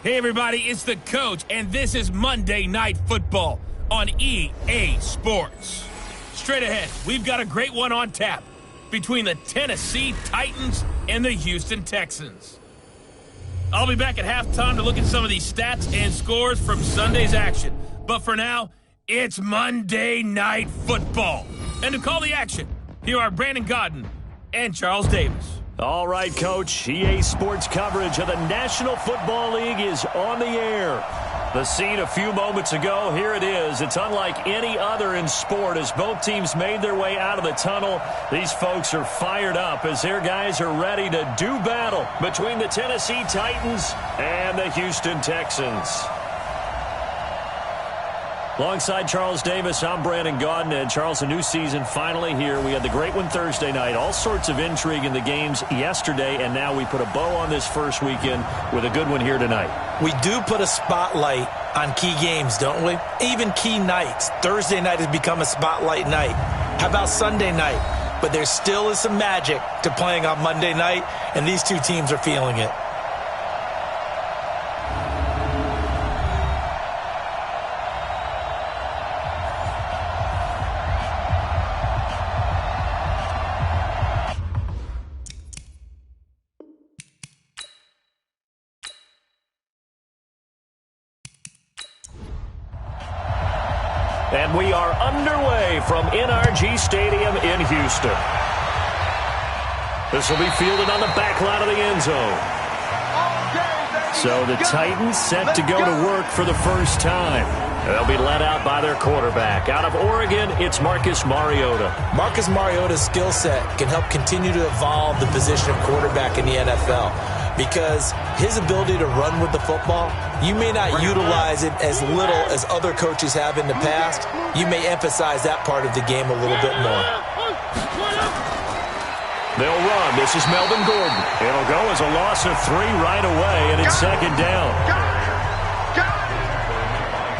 Hey everybody, it's the coach, and this is Monday Night Football on EA Sports. Straight ahead, we've got a great one on tap between the Tennessee Titans and the Houston Texans. I'll be back at halftime to look at some of these stats and scores from Sunday's action. But for now, it's Monday Night Football. And to call the action, here are Brandon Godden and Charles Davis. All right, Coach. EA Sports coverage of the National Football League is on the air. The scene a few moments ago, here it is. It's unlike any other in sport as both teams made their way out of the tunnel. These folks are fired up as their guys are ready to do battle between the Tennessee Titans and the Houston Texans. Alongside Charles Davis, I'm Brandon Godden. And Charles, a new season finally here. We had the great one Thursday night. All sorts of intrigue in the games yesterday, and now we put a bow on this first weekend with a good one here tonight. We do put a spotlight on key games, don't we? Even key nights. Thursday night has become a spotlight night. How about Sunday night? But there still is some magic to playing on Monday night, and these two teams are feeling it. And we are underway from NRG Stadium in Houston. This will be fielded on the back line of the end zone. So the Titans set to go to work for the first time. They'll be led out by their quarterback. Out of Oregon, it's Marcus Mariota. Marcus Mariota's skill set can help continue to evolve the position of quarterback in the NFL because his ability to run with the football, you may not utilize it as little as other coaches have in the past. You may emphasize that part of the game a little bit more. They'll run. This is Melvin Gordon. It'll go as a loss of 3 right away, and it's second down.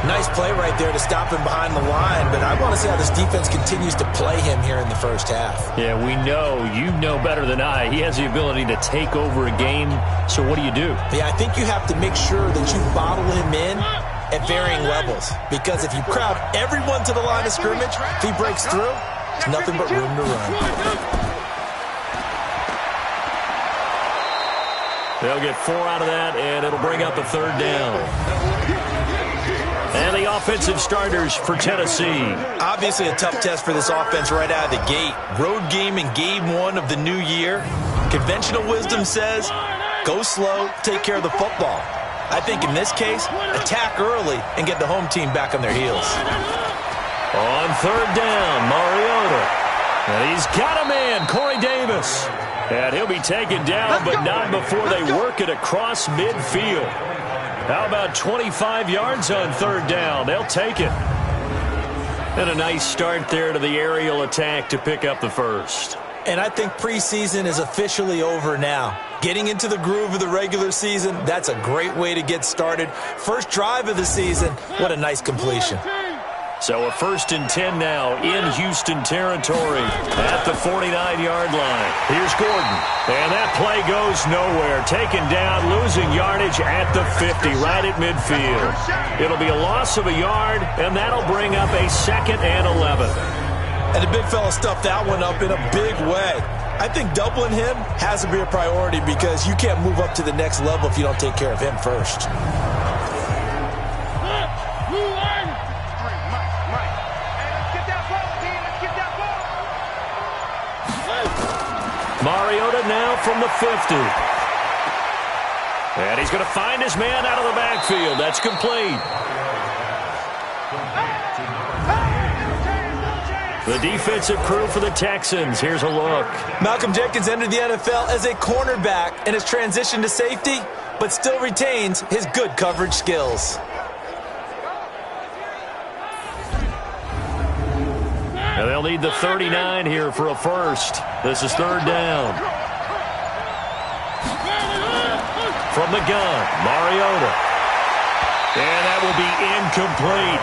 Nice play right there to stop him behind the line, but I want to see how this defense continues to play him here in the first half. Yeah, we know. You know better than I. He has the ability to take over a game, so what do you do? Yeah, I think you have to make sure that you bottle him in at varying levels, because if you crowd everyone to the line of scrimmage, if he breaks through, there's nothing but room to run. They'll get 4 out of that, and it'll bring up a third down. And the offensive starters for Tennessee. Obviously a tough test for this offense right out of the gate. Road game in game 1 of the new year. Conventional wisdom says, go slow, take care of the football. I think in this case, attack early and get the home team back on their heels. On third down, Mariota. And he's got a man, Corey Davis. And he'll be taken down, but not before they work it across midfield. How about 25 yards on third down? They'll take it. And a nice start there to the aerial attack to pick up the first. And I think preseason is officially over now. Getting into the groove of the regular season, that's a great way to get started. First drive of the season, what a nice completion. So a 1st and 10 now in Houston territory at the 49-yard line. Here's Gordon. And that play goes nowhere. Taken down, losing yardage at the 50, right at midfield. It'll be a loss of a yard, and that'll bring up a 2nd and 11. And the big fella stuffed that one up in a big way. I think doubling him has to be a priority because you can't move up to the next level if you don't take care of him first. Mariota now from the 50. And he's going to find his man out of the backfield. That's complete. The defensive crew for the Texans. Here's a look. Malcolm Jenkins entered the NFL as a cornerback and has transitioned to safety, but still retains his good coverage skills. And they'll need the 39 here for a first. This is third down. From the gun, Mariota. And that will be incomplete.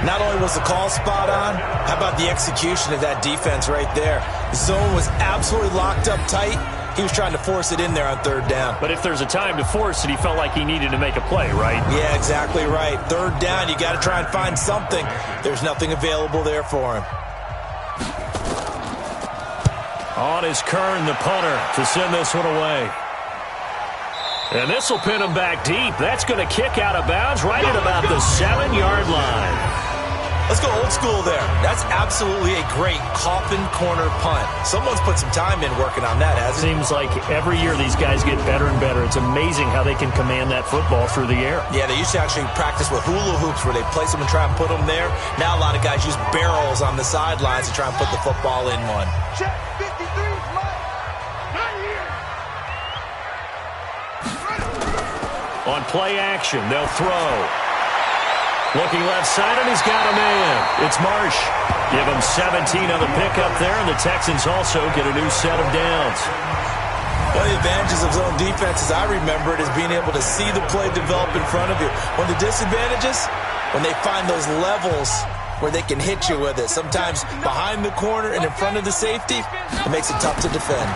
Not only was the call spot on, how about the execution of that defense right there? The zone was absolutely locked up tight, He was trying to force it in there on third down. But if there's a time to force it, he felt like he needed to make a play, right? Yeah, exactly right. Third down, you got to try and find something. There's nothing available there for him. On is Kern, the punter, to send this one away. And this will pin him back deep. That's going to kick out of bounds right at about the 7-yard line. Let's go old school there. That's absolutely a great coffin corner punt. Someone's put some time in working on that, hasn't he? Seems like every year these guys get better and better. It's amazing how they can command that football through the air. Yeah, they used to actually practice with hula hoops where they place them and try and put them there. Now a lot of guys use barrels on the sidelines to try and put the football in one. Check 53, Mike. Right here. On play action, they'll throw. Looking left side, and he's got a man. It's Marsh. Give him 17 on the pickup there, and the Texans also get a new set of downs. One of the advantages of zone defense, as I remember it, is being able to see the play develop in front of you. One of the disadvantages, when they find those levels where they can hit you with it. Sometimes behind the corner and in front of the safety, it makes it tough to defend.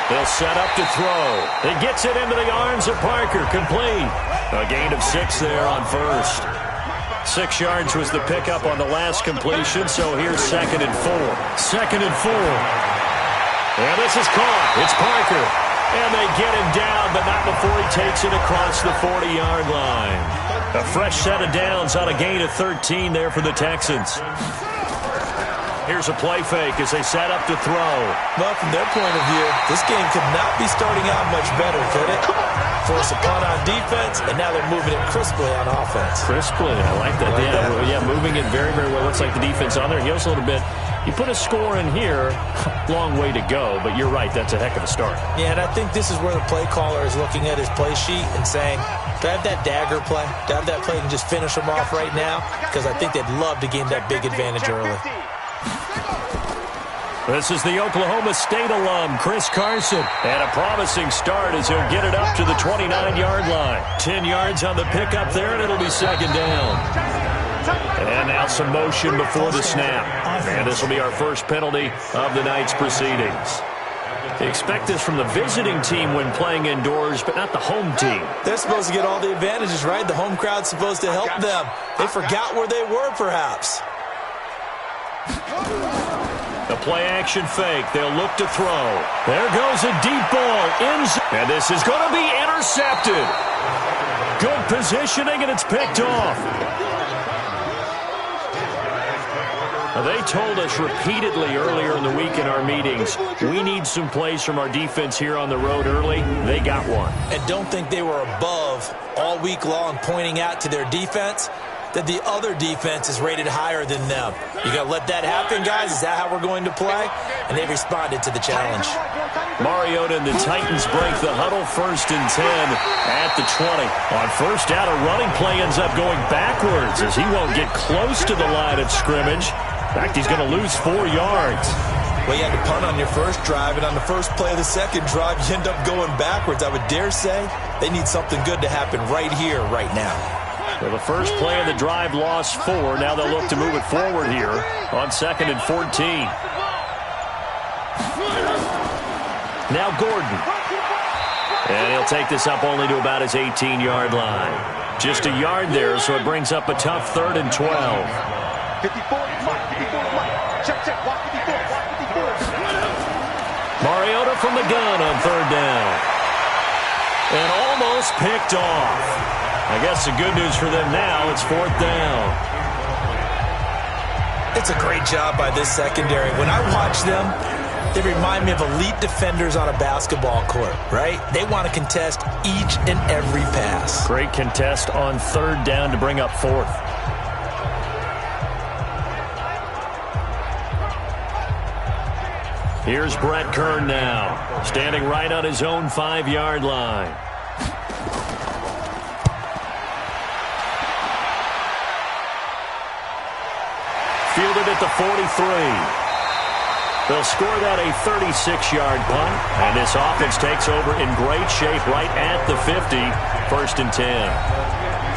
They'll set up to throw. It gets it into the arms of Parker. Complete. A gain of 6 there on first. 6 yards was the pickup on the last completion, so here's 2nd and 4. 2nd and 4. And this is caught. It's Parker. And they get him down, but not before he takes it across the 40-yard line. A fresh set of downs on a gain of 13 there for the Texans. Here's a play fake as they set up to throw. Well, from their point of view, this game could not be starting out much better, could it? Force a punt on defense, and now they're moving it crisply on offense. Crisply, I like that. Yeah, moving it very, very well. Looks like the defense on there heals a little bit. You put a score in here, long way to go, but you're right, that's a heck of a start. Yeah, and I think this is where the play caller is looking at his play sheet and saying, do I have that dagger play? Do I have that play and just finish them off right now? Because I think they'd love to gain that big advantage early. This is the Oklahoma State alum, Chris Carson. And a promising start as he'll get it up to the 29-yard line. 10 yards on the pickup there, and it'll be 2nd down. And now some motion before the snap. And this will be our first penalty of the night's proceedings. They expect this from the visiting team when playing indoors, but not the home team. They're supposed to get all the advantages, right? The home crowd's supposed to help them. They forgot where they were, perhaps. A play-action fake. They'll look to throw. There goes a deep ball. And this is going to be intercepted. Good positioning, and it's picked off. Now, they told us repeatedly earlier in the week in our meetings, we need some plays from our defense here on the road early. They got one. And don't think they were above all week long pointing out to their defense that the other defense is rated higher than them. You got to let that happen, guys. Is that how we're going to play? And they responded to the challenge. Mariota and the Titans break the huddle. 1st and 10 at the 20. On first down, a running play ends up going backwards as he won't get close to the line of scrimmage. In fact, he's going to lose 4 yards. Well, you had to punt on your first drive, and on the first play of the second drive, you end up going backwards. I would dare say they need something good to happen right here, right now. Well, the first play of the drive lost 4. Now they'll look to move it forward here on 2nd and 14. Now Gordon. And he'll take this up only to about his 18-yard line. Just a yard there, so it brings up a tough 3rd and 12. 54, check, walk 54. Mariota from the gun on 3rd down. And almost picked off. I guess the good news for them now, it's 4th down. It's a great job by this secondary. When I watch them, they remind me of elite defenders on a basketball court, right? They want to contest each and every pass. Great contest on 3rd down to bring up 4th. Here's Brett Kern now, standing right on his own 5-yard line. Fielded at the 43. They'll score that a 36-yard punt, and this offense takes over in great shape right at the 50. 1st and 10.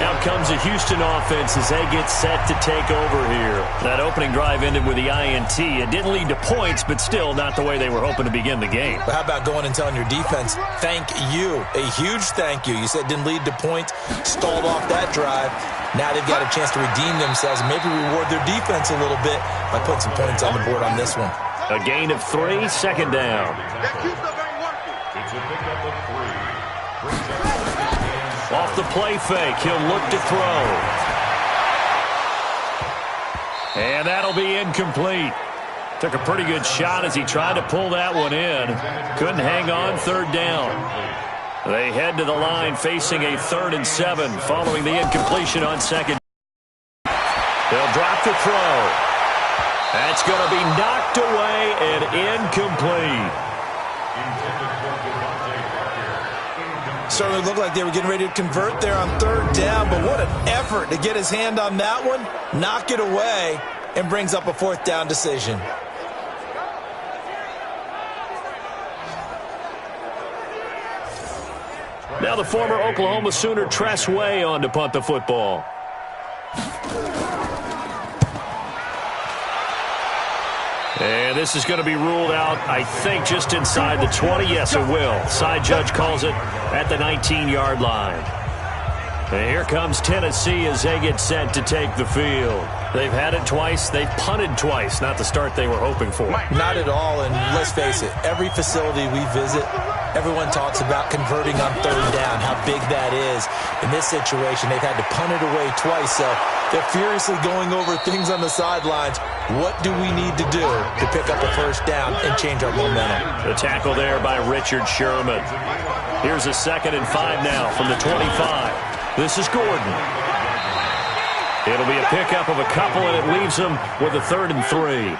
Out comes the Houston offense as they get set to take over here. That opening drive ended with the INT. It didn't lead to points, but still not the way they were hoping to begin the game. But how about going and telling your defense, thank you, a huge thank you. You said it didn't lead to points, stalled off that drive. Now they've got a chance to redeem themselves and maybe reward their defense a little bit by putting some points on the board on this one. A gain of 3, second down. It's a pickup of 3. Off the play fake, he'll look to throw. And that'll be incomplete. Took a pretty good shot as he tried to pull that one in. Couldn't hang on, third down. They head to the line facing a 3rd and 7 following the incompletion on second. They'll drop the throw. That's going to be knocked away and incomplete. Certainly looked like they were getting ready to convert there on 3rd down, but what an effort to get his hand on that one, knock it away, and brings up a 4th down decision. Now the former Oklahoma Sooner Tress Way on to punt the football. And this is going to be ruled out, I think, just inside the 20. Yes, it will. Side judge calls it at the 19-yard line. And here comes Tennessee as they get set to take the field. They've had it twice. They've punted twice. Not the start they were hoping for. Not at all, and let's face it, every facility we visit, everyone talks about converting on 3rd down, how big that is. In this situation, they've had to punt it away twice, so they're furiously going over things on the sidelines. What do we need to do to pick up a 1st down and change our momentum? The tackle there by Richard Sherman. Here's a 2nd and 5 now from the 25. This is Gordon. It'll be a pickup of a couple, and it leaves them with a 3rd and 3.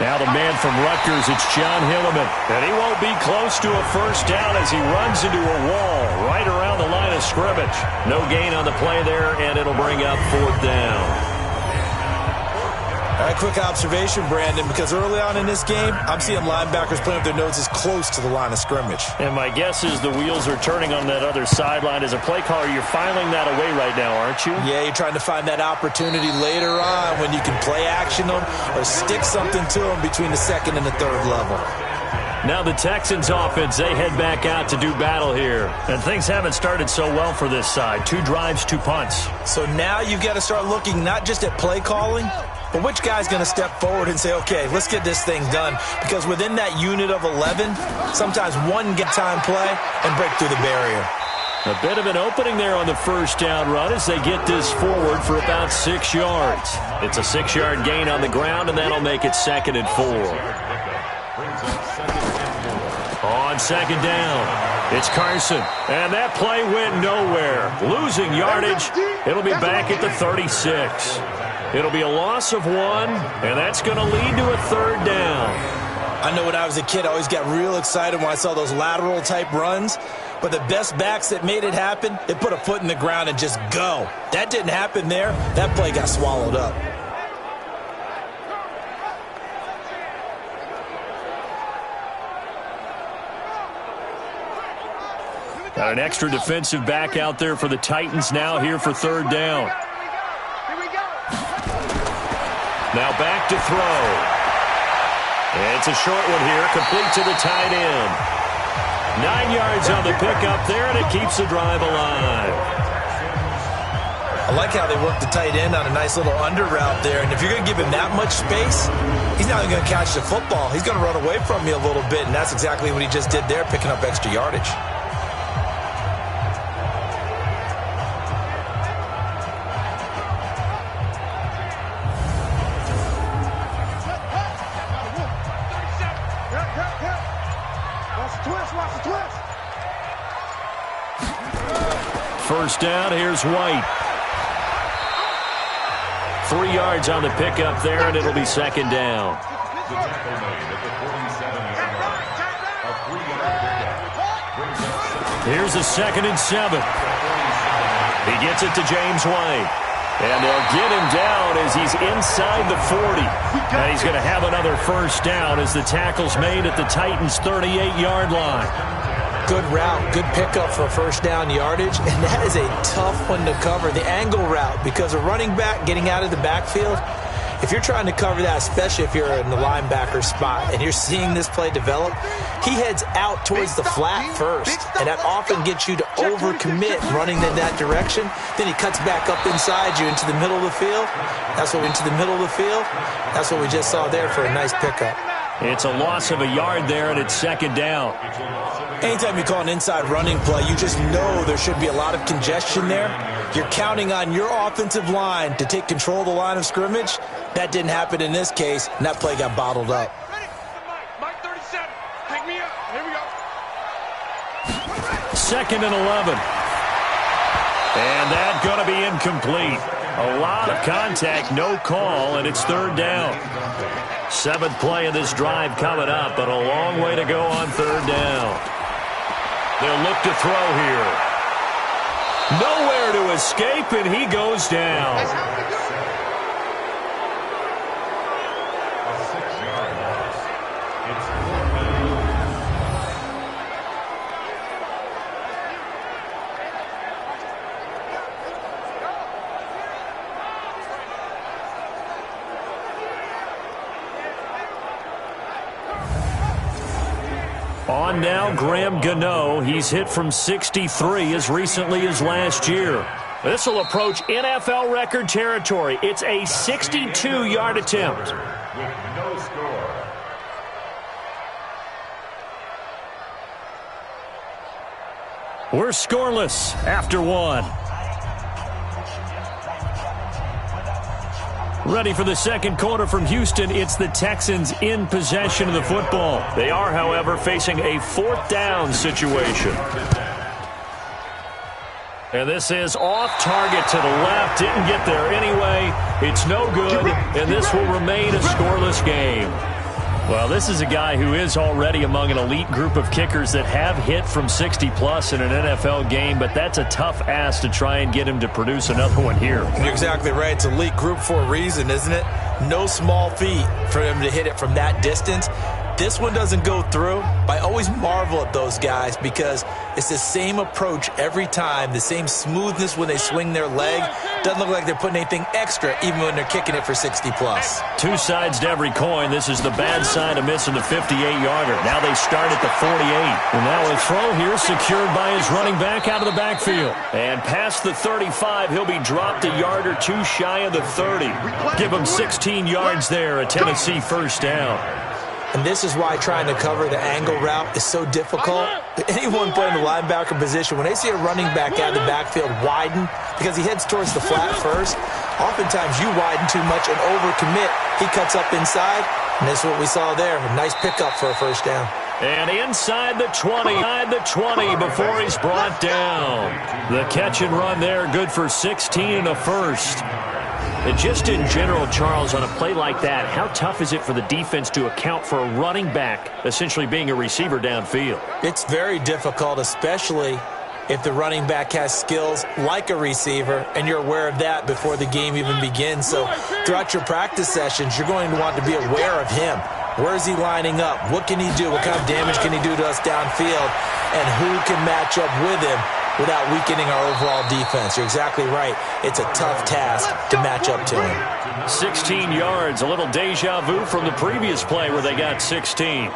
Now the man from Rutgers, it's John Hilleman. And he won't be close to a 1st down as he runs into a wall right around the line of scrimmage. No gain on the play there, and it'll bring up 4th down. All right, quick observation, Brandon, because early on in this game, I'm seeing linebackers playing with their noses close to the line of scrimmage. And my guess is the wheels are turning on that other sideline. As a play caller, you're filing that away right now, aren't you? Yeah, you're trying to find that opportunity later on when you can play action them or stick something to them between the 2nd and the 3rd level. Now the Texans offense, they head back out to do battle here. And things haven't started so well for this side. 2 drives, 2 punts. So now you've got to start looking not just at play calling, but which guy's going to step forward and say, okay, let's get this thing done? Because within that unit of 11, sometimes one get-time play and break through the barrier. A bit of an opening there on the 1st down run as they get this forward for about 6 yards. It's a 6-yard gain on the ground, and that'll make it 2nd and 4. On 2nd down, it's Carson. And that play went nowhere. Losing yardage. It'll be back at the 36. It'll be a loss of 1, and that's going to lead to a 3rd down. I know when I was a kid, I always got real excited when I saw those lateral-type runs. But the best backs that made it happen, they put a foot in the ground and just go. That didn't happen there. That play got swallowed up. Got an extra defensive back out there for the Titans now here for 3rd down. Now back to throw. It's a short one here, complete to the tight end. 9 yards on the pickup there, and it keeps the drive alive. I like how they work the tight end on a nice little under route there. And if you're going to give him that much space, he's not even going to catch the football. He's going to run away from you a little bit, and that's exactly what he just did there, picking up extra yardage. First down, here's White. 3 yards on the pickup there, and it'll be 2nd down. Here's a 2nd and 7. He gets it to James White. And they'll get him down as he's inside the 40. And he's going to have another first down as the tackle's made at the Titans' 38-yard line. Good route, good pickup for first down yardage, and that is a tough one to cover, the angle route, because a running back getting out of the backfield, if you're trying to cover that, especially if you're in the linebacker spot and you're seeing this play develop, he heads out towards the flat first, and that often gets you to overcommit running in that direction. Then he cuts back up inside you into the middle of the field. That's what we just saw there for a nice pickup. It's a loss of a yard there, and it's second down. Anytime you call an inside running play, you just know there should be a lot of congestion there. You're counting on your offensive line to take control of the line of scrimmage. That didn't happen in this case, and that play got bottled up. Mike 37. Pick me up. Here we go. Second and 11. And that's going to be incomplete. A lot of contact, no call, and it's third down. Seventh play of this drive coming up, but a long way to go on third down. They'll look to throw here. Nowhere to escape, and he goes down. On now, Graham Gano. He's hit from 63 as recently as last year. This will approach NFL record territory. It's a 62-yard attempt. With no score. We're scoreless after one. Ready for the second quarter from Houston. It's the Texans in possession of the football. They are, however, facing a fourth down situation. And this is off target to the left. Didn't get there anyway. It's no good, and this will remain a scoreless game. Well, this is a guy who is already among an elite group of kickers that have hit from 60-plus in an NFL game, but that's a tough ask to try and get him to produce another one here. You're exactly right. It's elite group for a reason, isn't it? No small feat for him to hit it from that distance. This one doesn't go through. I always marvel at those guys because it's the same approach every time, the same smoothness when they swing their leg. Doesn't look like they're putting anything extra even when they're kicking it for 60-plus. Two sides to every coin. This is the bad side of missing the 58-yarder. Now they start at the 48. And now a throw here secured by his running back out of the backfield. And past the 35, he'll be dropped a yard or two shy of the 30. Give him 16 yards there, a Tennessee first down. And this is why trying to cover the angle route is so difficult. Anyone playing the linebacker position, when they see a running back out of the backfield widen, because he heads towards the flat first, oftentimes you widen too much and overcommit. He cuts up inside, and this is what we saw there. A nice pickup for a first down. And inside the 20 before he's brought down. The catch and run there, good for 16 and a first. And just in general, Charles, on a play like that, how tough is it for the defense to account for a running back essentially being a receiver downfield? It's very difficult, especially if the running back has skills like a receiver, and you're aware of that before the game even begins. So throughout your practice sessions, you're going to want to be aware of him. Where is he lining up? What can he do? What kind of damage can he do to us downfield? And who can match up with him without weakening our overall defense? You're exactly right. It's a tough task to match up to him. 16 yards, a little deja vu from the previous play where they got 16.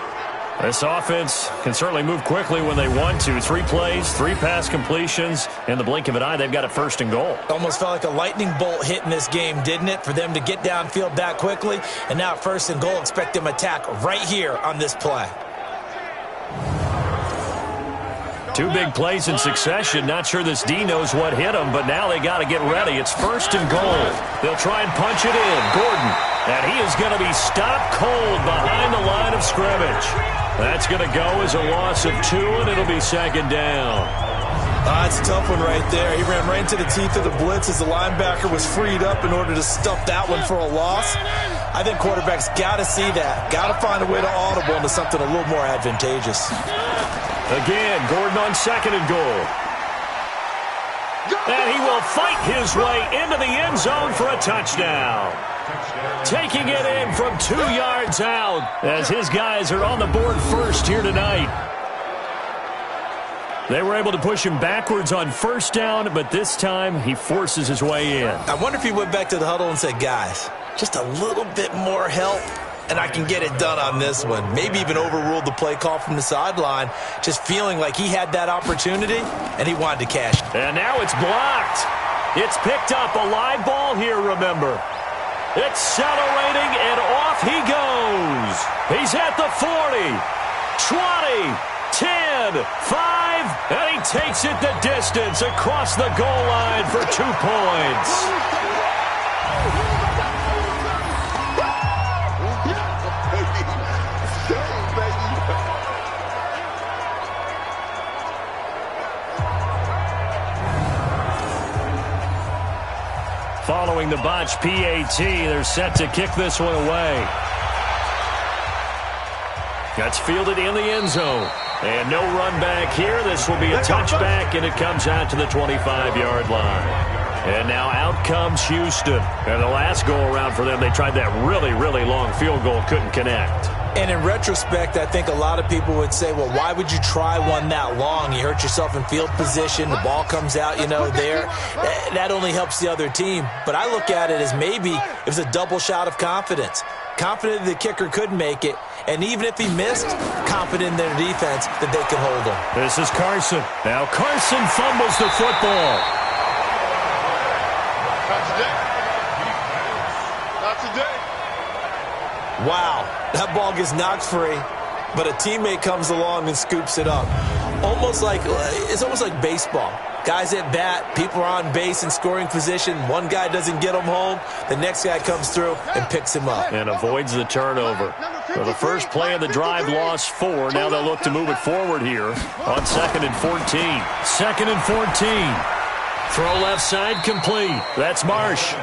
This offense can certainly move quickly when they want to. 3 plays, 3 pass completions. In the blink of an eye, they've got a first and goal. Almost felt like a lightning bolt hit in this game, didn't it? For them to get downfield that quickly. And now first and goal, expect them to attack right here on this play. 2 big plays in succession. Not sure this D knows what hit him, but now they got to get ready. It's first and goal. They'll try and punch it in. Gordon. And he is going to be stopped cold behind the line of scrimmage. That's going to go as a loss of 2, and it'll be second down. It's a tough one right there. He ran right into the teeth of the blitz as the linebacker was freed up in order to stuff that one for a loss. I think quarterbacks got to see that. Got to find a way to audible into something a little more advantageous. Again, Gordon on second and goal. And he will fight his way into the end zone for a touchdown. Taking it in from 2 yards out as his guys are on the board first here tonight. They were able to push him backwards on first down, but this time he forces his way in. I wonder if he went back to the huddle and said, guys, just a little bit more help, and I can get it done on this one. Maybe even overruled the play call from the sideline, just feeling like he had that opportunity, and he wanted to cash it. And now it's blocked. It's picked up. A live ball here, remember. Accelerating, and off he goes. He's at the 40, 20, 10, 5, and he takes it the distance across the goal line for 2 points. Following the botch PAT, they're set to kick this one away. That's fielded in the end zone. And no run back here. This will be a touchback, and it comes out to the 25-yard line. And now out comes Houston. And the last go-around for them, they tried that really, really long field goal, couldn't connect. And in retrospect, I think a lot of people would say, well, why would you try one that long? You hurt yourself in field position. The ball comes out, there. That only helps the other team. But I look at it as maybe it was a double shot of confidence. Confident the kicker could make it. And even if he missed, confident in their defense that they could hold him. This is Carson. Now Carson fumbles the football. Not today. Not today. Wow, that ball gets knocked free, but a teammate comes along and scoops it up. It's almost like baseball. Guys at bat, people are on base in scoring position. One guy doesn't get him home. The next guy comes through and picks him up. And avoids the turnover. So the first play of the drive lost 4. Now they'll look to move it forward here on 2nd and 14. 2nd and 14. Throw left side complete. That's Marsh.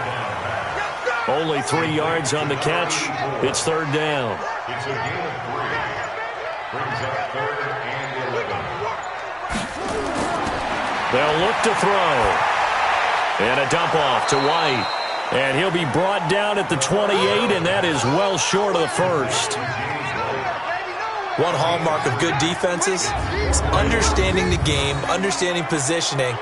Only 3 yards on the catch. It's 3rd down. It's a gain of 3. Brings up 3rd and 11. They'll look to throw. And a dump off to White. And he'll be brought down at the 28, and that is well short of the first. One hallmark of good defenses is understanding the game, understanding positioning,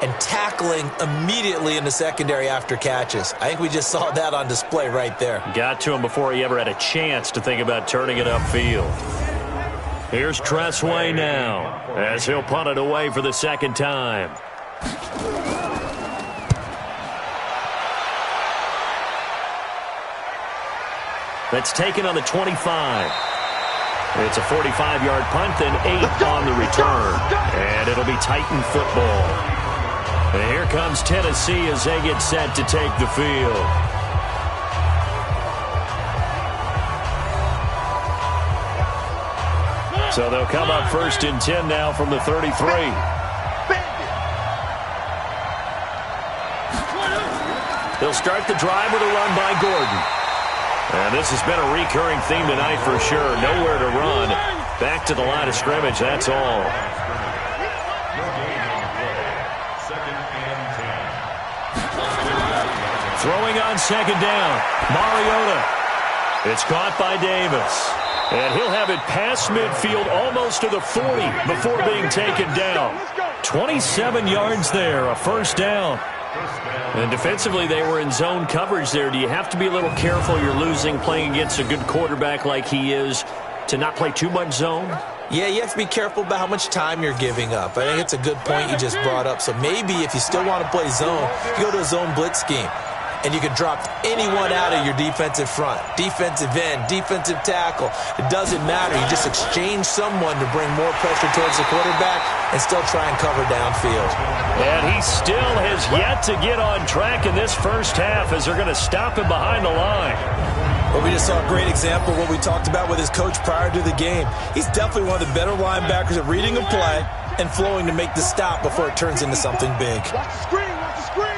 and tackling immediately in the secondary after catches. I think we just saw that on display right there. Got to him before he ever had a chance to think about turning it upfield. Here's Tressway now, as he'll punt it away for the 2nd time. That's taken on the 25. It's a 45-yard punt, then 8 on the return. And it'll be Titan football. And here comes Tennessee as they get set to take the field. So they'll come up 1st and 10 now from the 33. They'll start the drive with a run by Gordon. And this has been a recurring theme tonight for sure. Nowhere to run. Back to the line of scrimmage, that's all. Throwing on 2nd down. Mariota. It's caught by Davis. And he'll have it past midfield almost to the 40 before being taken down. 27 yards there, a 1st down. And defensively, they were in zone coverage there. Do you have to be a little careful? You're losing, playing against a good quarterback like he is, to not play too much zone? Yeah, you have to be careful about how much time you're giving up. I think it's a good point you just brought up. So maybe if you still want to play zone, you go to a zone blitz scheme. And you can drop anyone out of your defensive front. Defensive end, defensive tackle. It doesn't matter. You just exchange someone to bring more pressure towards the quarterback and still try and cover downfield. And he still has yet to get on track in this first half as they're going to stop him behind the line. Well, we just saw a great example of what we talked about with his coach prior to the game. He's definitely one of the better linebackers at reading a play and flowing to make the stop before it turns into something big. Watch the screen, watch the screen.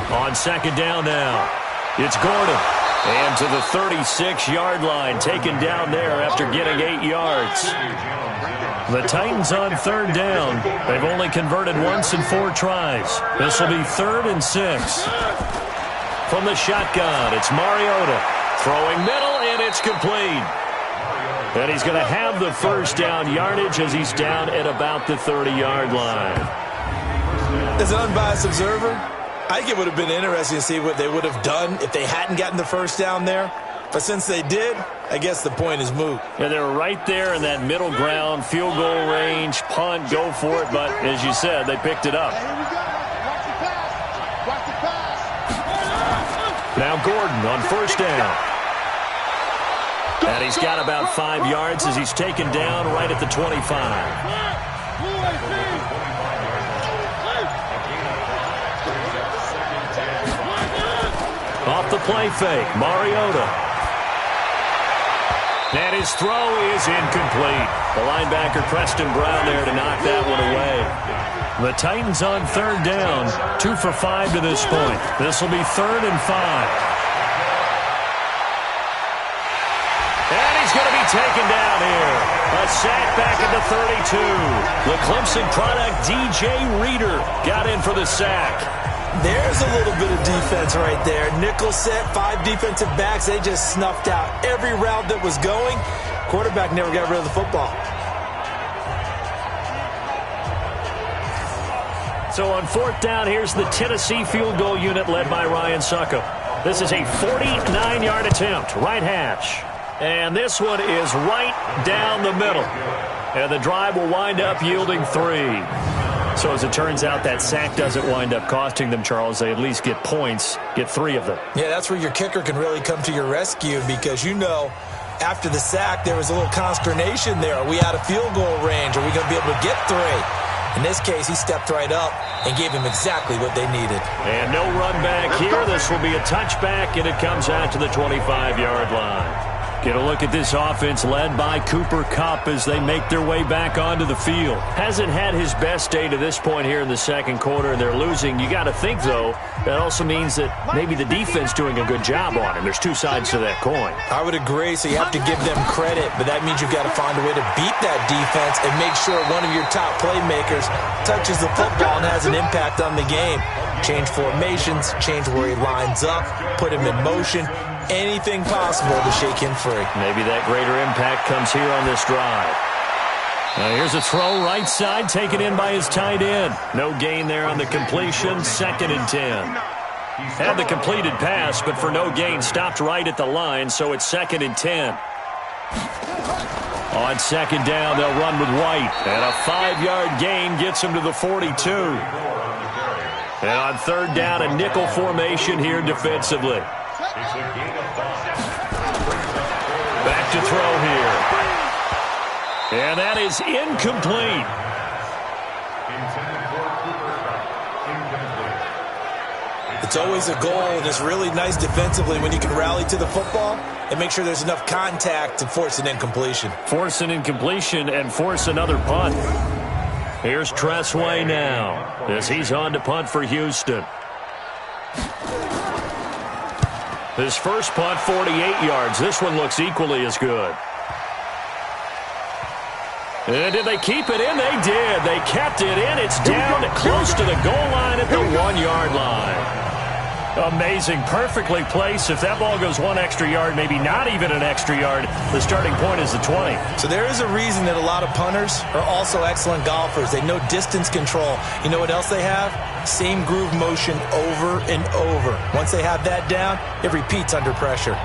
On 2nd down now, it's Gordon. And to the 36-yard line, taken down there after getting 8 yards. The Titans on 3rd down. They've only converted once in 4 tries. This will be 3rd and 6. From the shotgun, it's Mariota. Throwing middle, and it's complete. And he's going to have the first down yardage as he's down at about the 30-yard line. As an unbiased observer, I think it would have been interesting to see what they would have done if they hadn't gotten the first down there. But since they did, I guess the point is moot. Yeah, they were right there in that middle ground, field goal range, punt, go for it. But as you said, they picked it up. Now Gordon on first down. And he's got about 5 yards as he's taken down right at the 25. Off the play fake, Mariota. And his throw is incomplete. The linebacker Preston Brown there to knock that one away. The Titans on 3rd down, 2 for 5 to this point. This will be 3rd and 5. And he's going to be taken down here. A sack back at the 32. The Clemson product, DJ Reader, got in for the sack. There's a little bit of defense right there. Nickel set, 5 defensive backs. They just snuffed out every route that was going. Quarterback never got rid of the football. So on 4th down, here's the Tennessee field goal unit led by Ryan Suckup. This is a 49-yard attempt, right hash. And this one is right down the middle. And the drive will wind up yielding 3. So as it turns out, that sack doesn't wind up costing them, Charles. They at least get points, get 3 of them. Yeah, that's where your kicker can really come to your rescue because, you know, after the sack, there was a little consternation there. Are we out of field goal range? Are we going to be able to get 3? In this case, he stepped right up and gave him exactly what they needed. And no run back here. This will be a touchback, and it comes out to the 25-yard line. Get a look at this offense led by Cooper Kupp as they make their way back onto the field. Hasn't had his best day to this point here in the second quarter, and they're losing. You got to think, though, that also means that maybe the defense doing a good job on him. There's 2 sides to that coin. I would agree, so you have to give them credit, but that means you've got to find a way to beat that defense and make sure one of your top playmakers touches the football and has an impact on the game. Change formations, change where he lines up, put him in motion. Anything possible to shake him free. Maybe that greater impact comes here on this drive. Now here's a throw right side taken in by his tight end. No gain there on the completion. 2nd and 10. Had the completed pass, but for no gain, stopped right at the line, so it's 2nd and 10. On 2nd down, they'll run with White. And a 5-yard gain gets him to the 42. And on 3rd down, a nickel formation here defensively. Back to throw here. And that is incomplete. It's always a goal, and it's really nice defensively when you can rally to the football and make sure there's enough contact to force an incompletion. Force an incompletion and force another punt. Here's Tressway now as he's on to punt for Houston. His first punt, 48 yards. This one looks equally as good. And did they keep it in? They did. They kept it in. It's down close to the goal line at the 1-yard line. Amazing. Perfectly placed. If that ball goes 1 extra yard, maybe not even an extra yard, the starting point is the 20. So there is a reason that a lot of punters are also excellent golfers. They know distance control. You know what else they have? Same groove motion over and over. Once they have that down, it repeats under pressure.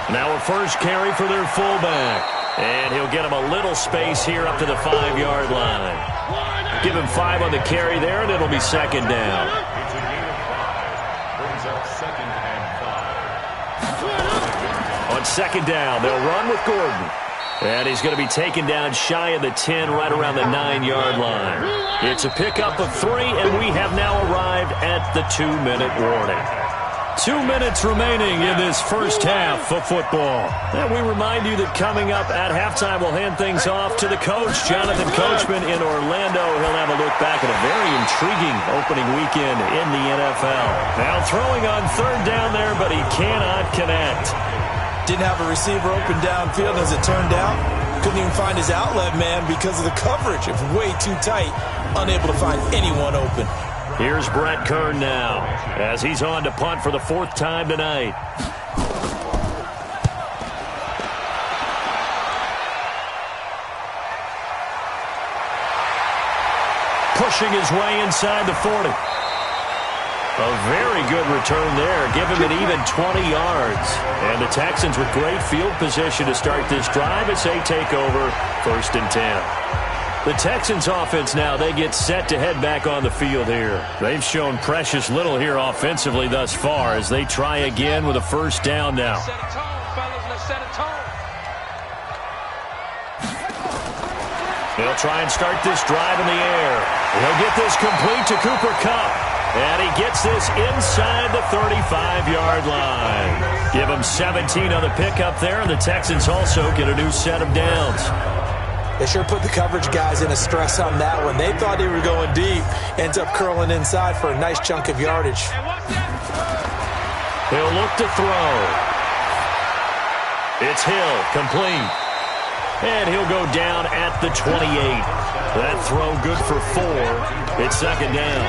Now a first carry for their fullback. And he'll get him a little space here up to the 5-yard line. Give him 5 on the carry there, and it'll be 2nd down. On 2nd down, they'll run with Gordon. And he's going to be taken down shy of the 10, right around the 9-yard line. It's a pickup of 3, and we have now arrived at the 2-minute warning. 2 minutes remaining in this first half of football. And we remind you that coming up at halftime, we'll hand things off to the coach, Jonathan Coachman in Orlando. He'll have a look back at a very intriguing opening weekend in the NFL. Now throwing on third down there, but he cannot connect. Didn't have a receiver open downfield as it turned out. Couldn't even find his outlet man because of the coverage. It was way too tight. Unable to find anyone open. Here's Brett Kern now as he's on to punt for the 4th time tonight. Pushing his way inside the 40. A very good return there. Give him an even 20 yards. And the Texans with great field position to start this drive as they take over 1st and 10. The Texans offense now, they get set to head back on the field here. They've shown precious little here offensively thus far as they try again with a 1st down now. Let's set a tone, fellas. Let's set a tone. They'll try and start this drive in the air. He'll get this complete to Cooper Kupp. And he gets this inside the 35-yard line. Give him 17 on the pickup there, and the Texans also get a new set of downs. They sure put the coverage guys in a stress on that one. They thought they were going deep. Ends up curling inside for a nice chunk of yardage. He'll look to throw. It's Hill, complete. And he'll go down at the 28. That throw good for 4. It's 2nd down.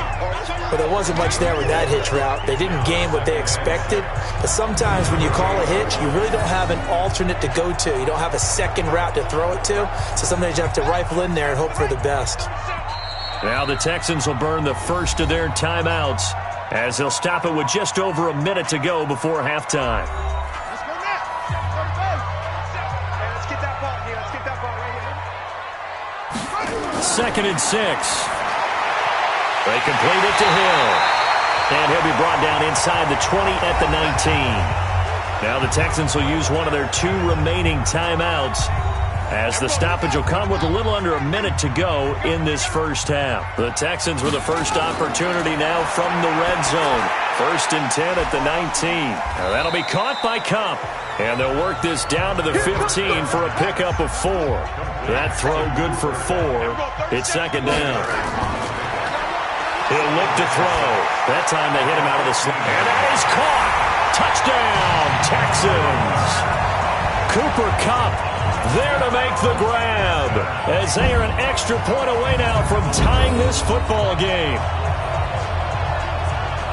But there wasn't much there with that hitch route. They didn't gain what they expected. But sometimes when you call a hitch, you really don't have an alternate to go to. You don't have a second route to throw it to. So sometimes you have to rifle in there and hope for the best. Now the Texans will burn the first of their timeouts as they'll stop it with just over a minute to go before halftime. Let's go now. Let's get that ball here. Let's get that ball right here. 2nd and 6. They complete it to Hill. And he'll be brought down inside the 20 at the 19. Now the Texans will use one of their 2 remaining timeouts as the stoppage will come with a little under a minute to go in this first half. The Texans with the first opportunity now from the red zone. 1st and 10 at the 19. Now that'll be caught by Kupp. And they'll work this down to the 15 for a pickup of 4. That throw good for 4. It's 2nd down. He'll look to throw. That time they hit him out of the slot. And that is caught. Touchdown, Texans. Cooper Kupp there to make the grab as they are an extra point away now from tying this football game.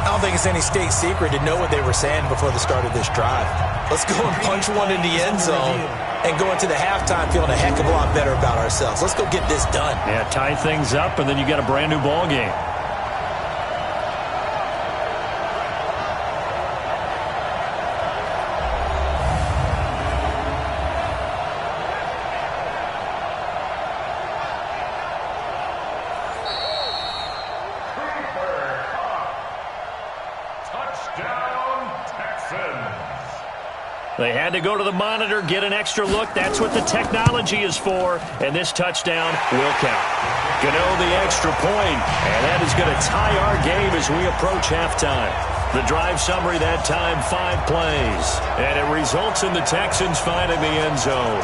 I don't think it's any state secret to know what they were saying before the start of this drive. Let's go and punch one in the end zone and go into the halftime feeling a heck of a lot better about ourselves. Let's go get this done. Yeah, tie things up, and then you got a brand new ball game. They had to go to the monitor, get an extra look. That's what the technology is for. And this touchdown will count. Gano the extra point, and that is going to tie our game as we approach halftime. The drive summary that time, 5 plays. And it results in the Texans finding the end zone.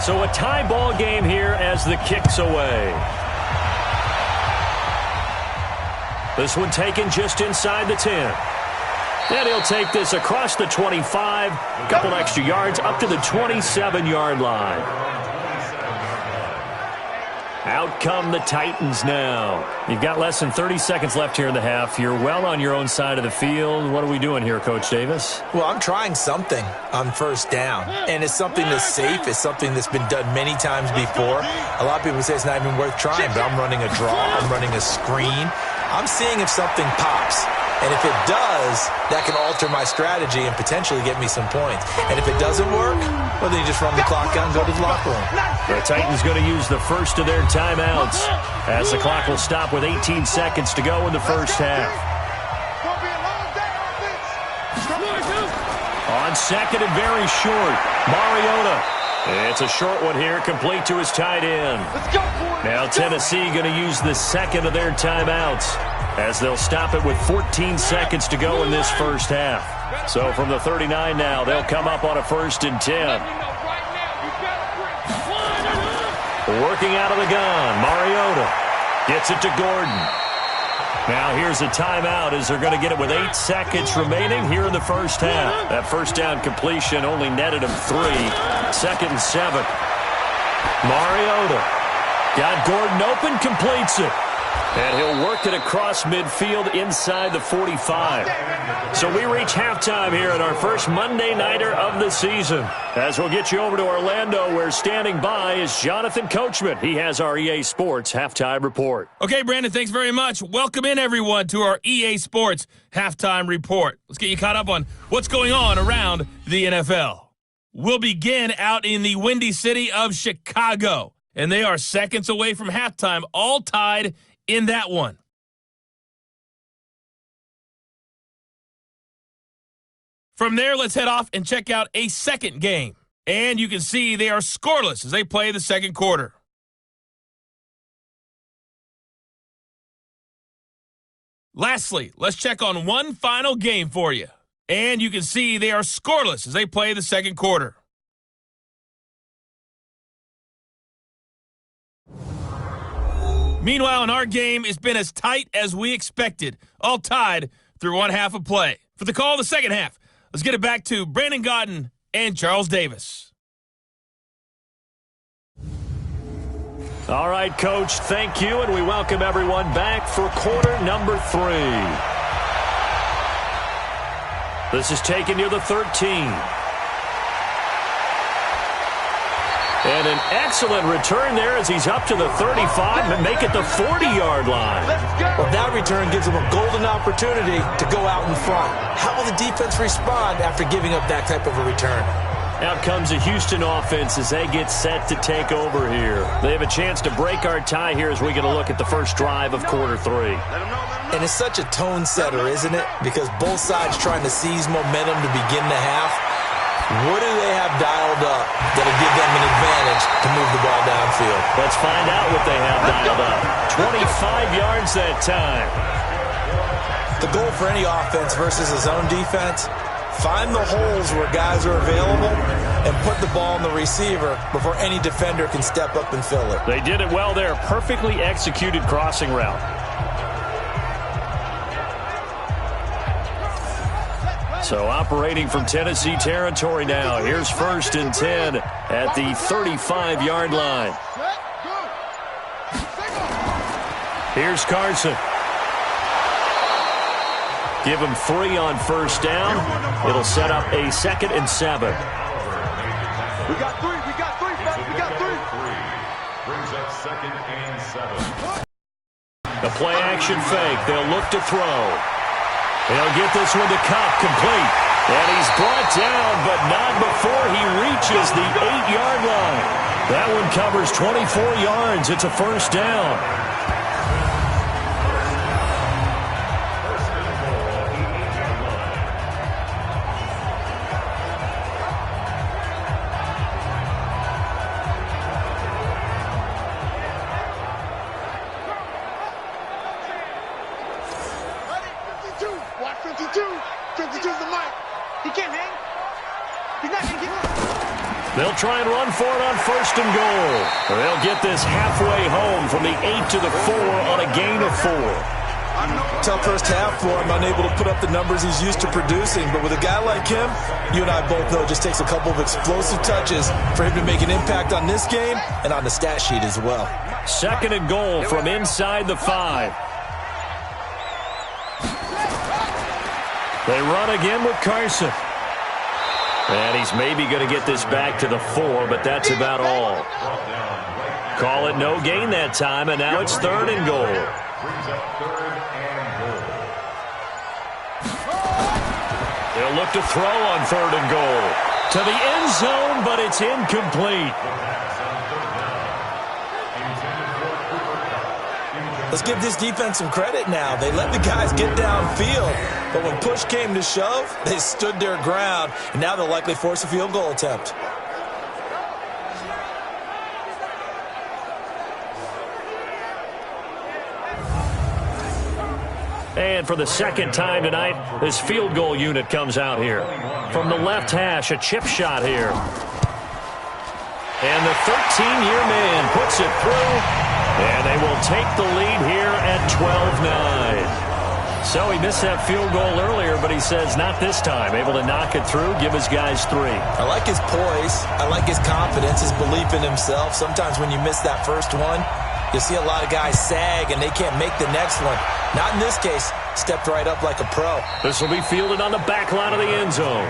So a tie ball game here as the kick's away. This one taken just inside the 10. And he'll take this across the 25, a couple extra yards up to the 27-yard line. Out come the Titans now. You've got less than 30 seconds left here in the half. You're well on your own side of the field. What are we doing here, Coach Davis? Well, I'm trying something on 1st down, and it's something that's safe. It's something that's been done many times before. A lot of people say it's not even worth trying, but I'm running a draw. I'm running a screen. I'm seeing if something pops. And if it does, that can alter my strategy and potentially get me some points. And if it doesn't work, well, then you just run the clock out and go to the locker room. The Titans going to use the first of their timeouts as the clock will stop with 18 seconds to go in the first half. On on second and very short. Mariota. It's a short one here, complete to his tight end. Let's go, boys. Now Tennessee going to use the second of their timeouts as they'll stop it with 14 seconds to go in this first half. So from the 39 now, they'll come up on a 1st and 10. Working out of the gun, Mariota gets it to Gordon. Now here's a timeout as they're going to get it with 8 seconds remaining here in the first half. That first down completion only netted him 3. 2nd and 7. Mariota got Gordon open, completes it. And he'll work it across midfield inside the 45. So we reach halftime here in our first Monday Nighter of the season. As we'll get you over to Orlando, where standing by is Jonathan Coachman. He has our EA Sports Halftime Report. Okay, Brandon, thanks very much. Welcome in, everyone, to our EA Sports Halftime Report. Let's get you caught up on what's going on around the NFL. We'll begin out in the windy city of Chicago, and they are seconds away from halftime, all tied in that one. From there, let's head off and check out a second game. And you can see they are scoreless as they play the second quarter. Lastly, let's check on one final game for you. And you can see they are scoreless as they play the second quarter. Meanwhile, in our game, it's been as tight as we expected, all tied through one half of play. For the call of the second half, let's get it back to Brandon Godden and Charles Davis. All right, Coach, thank you, and we welcome everyone back for quarter number 3. This is taken near the 13. And an excellent return there as he's up to the 35 and make it the 40-yard line. Well, that return gives him a golden opportunity to go out in front. How will the defense respond after giving up that type of a return? Out comes the Houston offense as they get set to take over here. They have a chance to break our tie here as we get a look at the first drive of quarter 3. And it's such a tone setter, isn't it? Because both sides trying to seize momentum to begin the half. What do they have dialed up that'll give them an advantage to move the ball downfield? Let's find out what they have dialed up. 25 yards that time. The goal for any offense versus a zone defense, find the holes where guys are available and put the ball on the receiver before any defender can step up and fill it. They did it well there. Perfectly executed crossing route. So operating from Tennessee territory now. Here's 1st and 10 at the 35-yard line. Here's Carson. Give him 3 on first down. It'll set up a 2nd and 7. We got 3, fellas, we got 3. Brings up 2nd and 7. A play-action fake. They'll look to throw. They'll get this one to Cup, complete. And he's brought down, but not before he reaches the 8-yard line. That one covers 24 yards. It's a first down. Watch 52. 52's the mic. He can't hang. He's not going to get up. They'll try and run for it on 1st and goal. They'll get this halfway home from the 8 to the 4 on a gain of 4. Tough first half for him, unable to put up the numbers he's used to producing. But with a guy like him, you and I both know it just takes a couple of explosive touches for him to make an impact on this game and on the stat sheet as well. 2nd and goal from inside the 5. They run again with Carson. And he's maybe going to get this back to the 4, but that's about all. Call it no gain that time, and now it's 3rd and goal. They'll look to throw on 3rd and goal. To the end zone, but it's incomplete. Let's give this defense some credit now. They let the guys get downfield, but when push came to shove, they stood their ground, and now they'll likely force a field goal attempt. And for the second time tonight, this field goal unit comes out here. From the left hash, a chip shot here. And the 13-year man puts it through, and they will take the lead here at 12-9. So he missed that field goal earlier, but he says not this time. Able to knock it through, give his guys 3. I like his poise. I like his confidence, his belief in himself. Sometimes when you miss that first one, you see a lot of guys sag, and they can't make the next one. Not in this case. Stepped right up like a pro. This will be fielded on the back line of the end zone.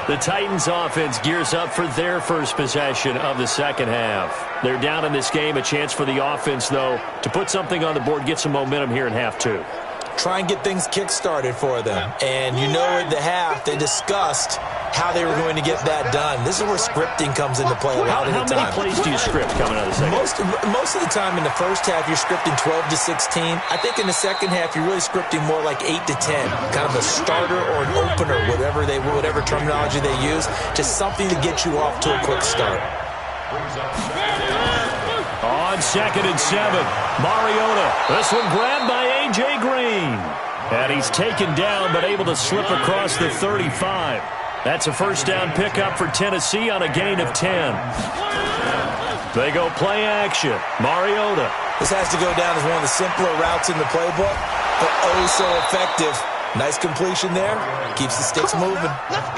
The Titans offense gears up for their first possession of the second half. They're down in this game. A chance for the offense, though, to put something on the board, get some momentum here in half 2. Try and get things kick-started for them. And you know at the half, they discussed how they were going to get that done. This is where scripting comes into play a lot of the time. How many plays do you script coming out of the second half? Most of the time in the first half, you're scripting 12 to 16. I think in the second half, you're really scripting more like 8 to 10. Kind of a starter or an opener, whatever terminology they use. Just something to get you off to a quick start. On 2nd and 7, Mariota. This one grabbed by A.J. Green. And he's taken down, but able to slip across the 35. That's a first down pickup for Tennessee on a gain of 10. They go play action. Mariota. This has to go down as one of the simpler routes in the playbook, but oh so effective. Nice completion there. Keeps the sticks moving.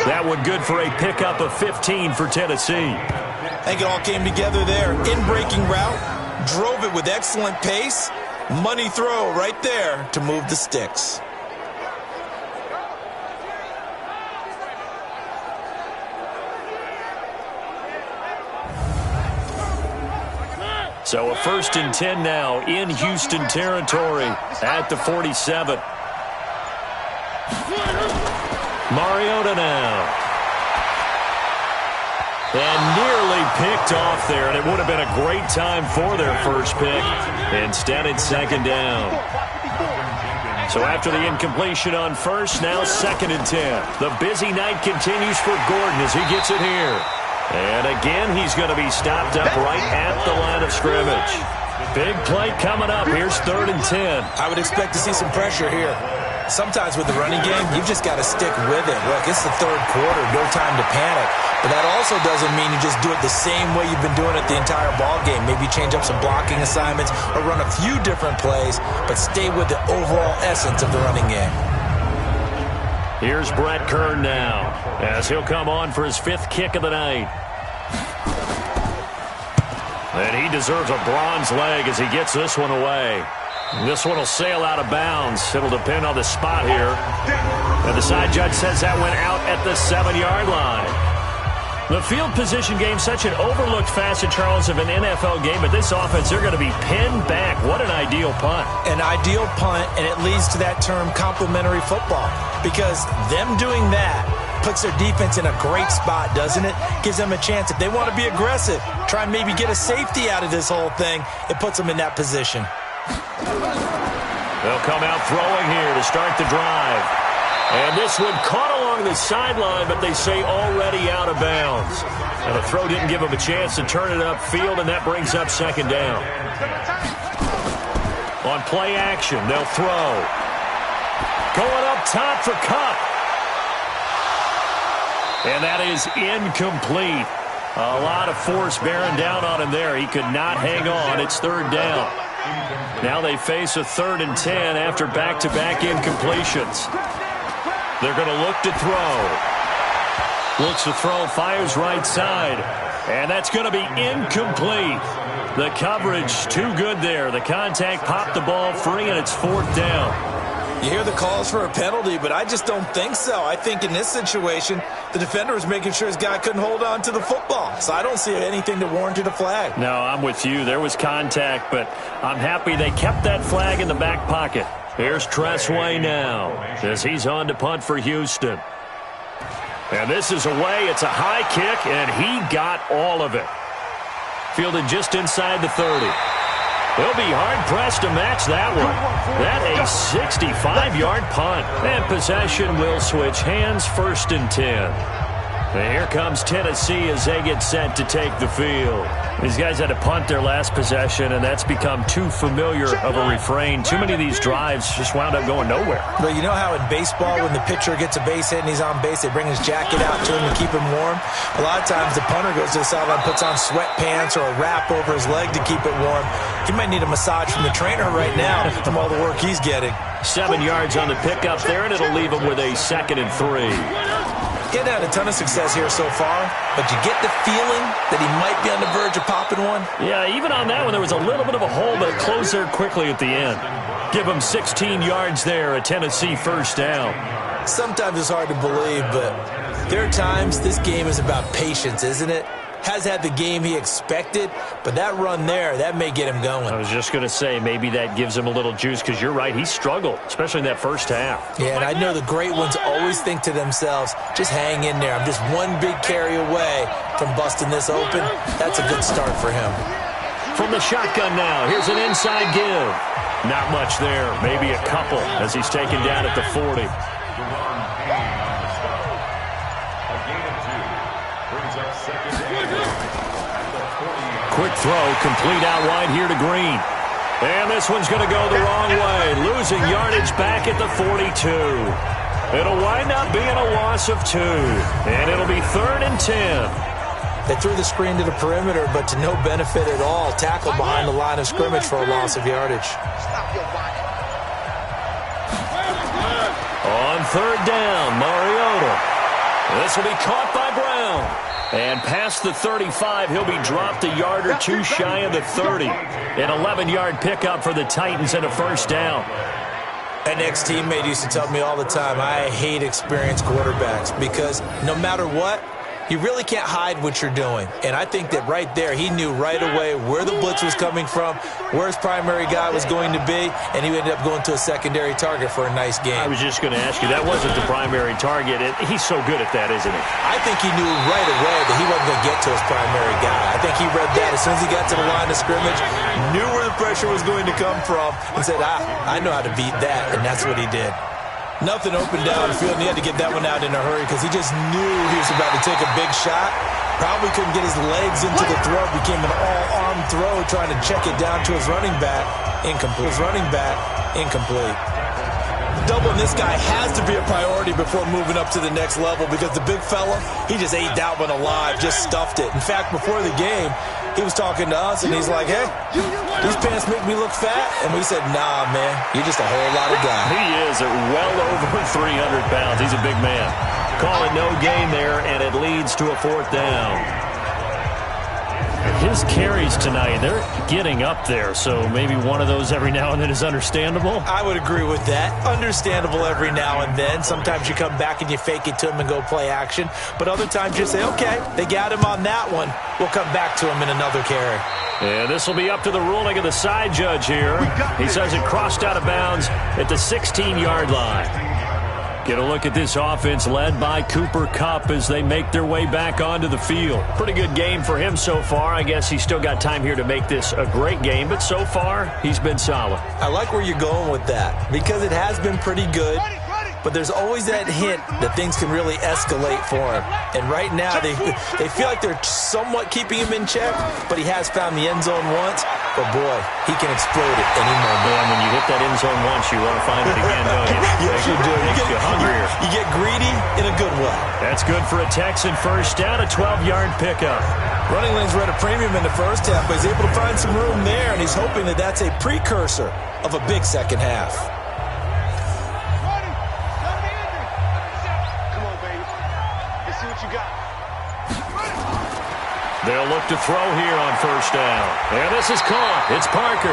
That one good for a pickup of 15 for Tennessee. I think it all came together there. In-breaking route. Drove it with excellent pace. Money throw right there to move the sticks. So a 1st and 10 now in Houston territory at the 47. Mariota now. And nearly picked off there, and it would have been a great time for their first pick. Instead, it's 2nd down. So after the incompletion on first, now 2nd and 10. The busy night continues for Gordon as he gets it here. And again, he's going to be stopped up right at the line of scrimmage. Big play coming up. Here's 3rd and 10. I would expect to see some pressure here. Sometimes with the running game, you've just got to stick with it. Look, it's the 3rd quarter. No time to panic. But that also doesn't mean you just do it the same way you've been doing it the entire ball game. Maybe change up some blocking assignments or run a few different plays, but stay with the overall essence of the running game. Here's Brett Kern now as he'll come on for his 5th kick of the night. And he deserves a bronze leg as he gets this one away. This one will sail out of bounds. It'll depend on the spot here. And the side judge says that went out at the 7-yard line. The field position game, such an overlooked facet, Charles, of an NFL game, but this offense, they're going to be pinned back. What an ideal punt. An ideal punt, and it leads to that term complementary football, because them doing that puts their defense in a great spot, doesn't it? Gives them a chance. If they want to be aggressive, try and maybe get a safety out of this whole thing, it puts them in that position. They'll come out throwing here to start the drive. And this one caught along the sideline, but they say already out of bounds. And the throw didn't give them a chance to turn it upfield, and that brings up 2nd down. On play action, they'll throw. Going up top for Kupp. And that is incomplete. A lot of force bearing down on him there. He could not hang on. It's 3rd down. Now they face a 3rd and 10 after back-to-back incompletions. They're going to look to throw. Looks to throw, fires right side. And that's going to be incomplete. The coverage too good there. The contact popped the ball free, and it's 4th down. You hear the calls for a penalty, but I just don't think so. I think in this situation, the defender was making sure his guy couldn't hold on to the football. So I don't see anything that warranted a flag. No, I'm with you. There was contact, but I'm happy they kept that flag in the back pocket. Here's Tressway now as he's on to punt for Houston. And this is away. It's a high kick, and he got all of it. Fielded just inside the 30. They'll be hard-pressed to match that one. That a 65-yard punt. And possession will switch hands, 1st and 10. And here comes Tennessee as they get set to take the field. These guys had to punt their last possession, and that's become too familiar of a refrain. Too many of these drives just wound up going nowhere. But you know how in baseball, when the pitcher gets a base hit and he's on base, they bring his jacket out to him to keep him warm? A lot of times the punter goes to the sideline, puts on sweatpants or a wrap over his leg to keep it warm. He might need a massage from the trainer right now from all the work he's getting. 7 yards on the pickup there, and it'll leave him with a 2nd and 3. Getting had a ton of success here so far, but you get the feeling that he might be on the verge of popping one. Yeah, even on that one, there was a little bit of a hole, but it closed there quickly at the end. Give him 16 yards there, a Tennessee 1st down. Sometimes it's hard to believe, but there are times this game is about patience, isn't it? Has had the game he expected, but that run there, that may get him going. I was just going to say, maybe that gives him a little juice, because you're right, he struggled, especially in that first half. Yeah, and I know the great ones always think to themselves, just hang in there. I'm just one big carry away from busting this open. That's a good start for him. From the shotgun now, here's an inside give. Not much there, maybe a couple, as he's taken down at the 40. Quick throw, complete out wide here to Green. And this one's going to go the wrong way, losing yardage back at the 42. It'll wind up being a loss of 2, and it'll be 3rd and 10. They threw the screen to the perimeter, but to no benefit at all. Tackled behind the line of scrimmage for a loss of yardage. On 3rd down, Mariota. This will be caught by Brown. And past the 35, he'll be dropped a yard or 2 shy of the 30. An 11-yard pickup for the Titans and a 1st down. An ex-teammate used to tell me all the time, I hate experienced quarterbacks because no matter what, you really can't hide what you're doing. And I think that right there, he knew right away where the blitz was coming from, where his primary guy was going to be, and he ended up going to a secondary target for a nice game. I was just going to ask you, that wasn't the primary target. He's so good at that, isn't he? I think he knew right away that he wasn't going to get to his primary guy. I think he read that as soon as he got to the line of scrimmage, knew where the pressure was going to come from, and said, I know how to beat that, and that's what he did. Nothing open downfield, and he had to get that one out in a hurry because he just knew he was about to take a big shot. Probably couldn't get his legs into the throw. Became an all-arm throw trying to check it down to his running back. Incomplete. Incomplete. Doubling this guy has to be a priority before moving up to the next level because the big fella, he just ate that one alive, just stuffed it. In fact, before the game, he was talking to us, and he's like, hey, these pants make me look fat? And we said, nah, man, you're just a whole lot of guy. He is at well over 300 pounds. He's a big man. Call it no gain there, and it leads to a 4th down. His carries tonight, they're getting up there, so maybe one of those every now and then is understandable. I would agree with that. Understandable every now and then. Sometimes you come back and you fake it to him and go play action. But other times you say, okay, they got him on that one. We'll come back to him in another carry. And this will be up to the ruling of the side judge here. He says it crossed out of bounds at the 16-yard line. Get a look at this offense led by Cooper Kupp as they make their way back onto the field. Pretty good game for him so far. I guess he's still got time here to make this a great game, but so far he's been solid. I like where you're going with that because it has been pretty good. But there's always that hint that things can really escalate for him. And right now, they feel like they're somewhat keeping him in check, but he has found the end zone once. But, boy, he can explode at any moment. And when you hit that end zone once, you want to find it again, don't you? Yes, you do. Makes you hungrier. You get greedy in a good way. That's good for a Texan 1st down, a 12-yard pickup. Running lanes were at a premium in the first half, but he's able to find some room there, and he's hoping that that's a precursor of a big second half. They'll look to throw here on 1st down. And this is caught. It's Parker.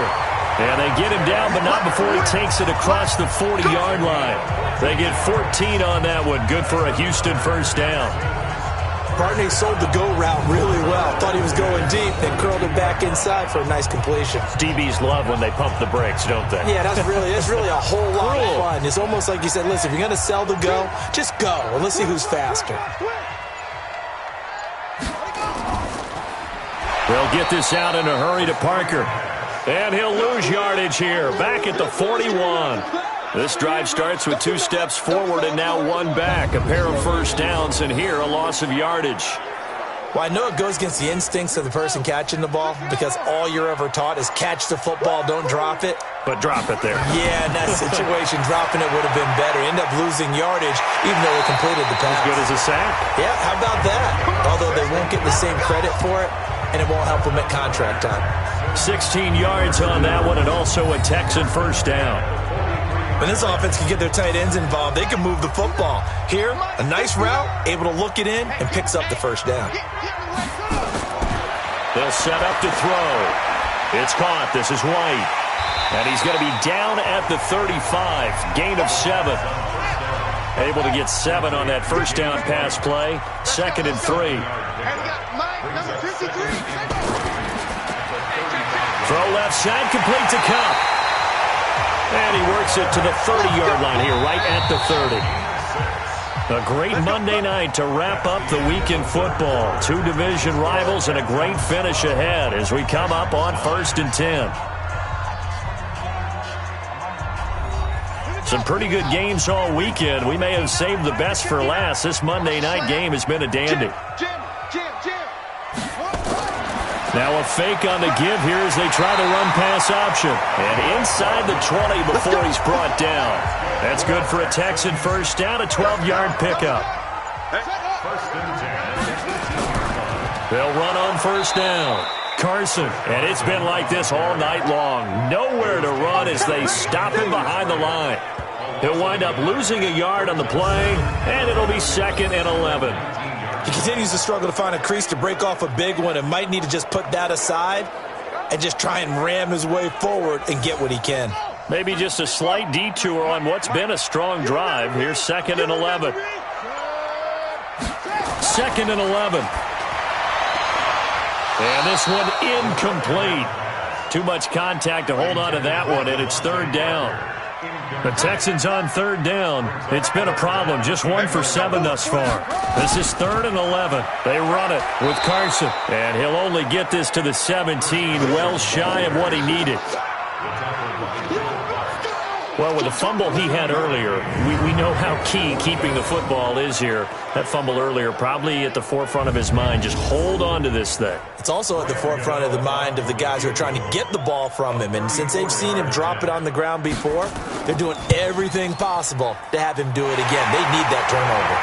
And they get him down, but not before he takes it across the 40-yard line. They get 14 on that one. Good for a Houston 1st down. Partney sold the go route really well. Thought he was going deep, then curled it back inside for a nice completion. DBs love when they pump the brakes, don't they? Yeah, that's really a whole lot of fun. It's almost like you said, listen, if you're going to sell the go, just go. And let's see who's faster. They'll get this out in a hurry to Parker. And he'll lose yardage here, back at the 41. This drive starts with 2 steps forward and now 1 back. A pair of first downs, and here a loss of yardage. Well, I know it goes against the instincts of the person catching the ball because all you're ever taught is catch the football, don't drop it. But drop it there. Yeah, in that situation, dropping it would have been better. End up losing yardage even though they completed the pass. As good as a sack. Yeah, how about that? Although they won't get the same credit for it, and it won't help them at contract time. 16 yards on that one, and also a Texan first down. When this offense can get their tight ends involved, they can move the football. Here, a nice route, able to look it in, and picks up the first down. They'll set up to throw. It's caught. This is White. And he's going to be down at the 35. Gain of 7. Able to get 7 on that first down pass play. 2nd and 3. Throw left side, complete to Cup. And he works it to the 30-yard line here, right at the 30. A great Monday night to wrap up the weekend football. 2 division rivals and a great finish ahead as we come up on 1st and 10. Some pretty good games all weekend. We may have saved the best for last. This Monday night game has been a dandy. Now a fake on the give here as they try to run pass option. And inside the 20 before he's brought down. That's good for a Texan first down, a 12-yard pickup. They'll run on first down. Carson, and it's been like this all night long. Nowhere to run as they stop him behind the line. He'll wind up losing a yard on the play, and it'll be 2nd and 11. He continues to struggle to find a crease to break off a big one and might need to just put that aside and just try and ram his way forward and get what he can. Maybe just a slight detour on what's been a strong drive. Here's 2nd and 11. 2nd and 11. And this one incomplete. Too much contact to hold on to that one, and it's 3rd down. The Texans on 3rd down. It's been a problem. Just 1 for 7 thus far. This is 3rd and 11. They run it with Carson. And he'll only get this to the 17, well shy of what he needed. Well, with the fumble he had earlier, we know how key keeping the football is here. That fumble earlier probably at the forefront of his mind. Just hold on to this thing. It's also at the forefront of the mind of the guys who are trying to get the ball from him. And since they've seen him drop it on the ground before, they're doing everything possible to have him do it again. They need that turnover.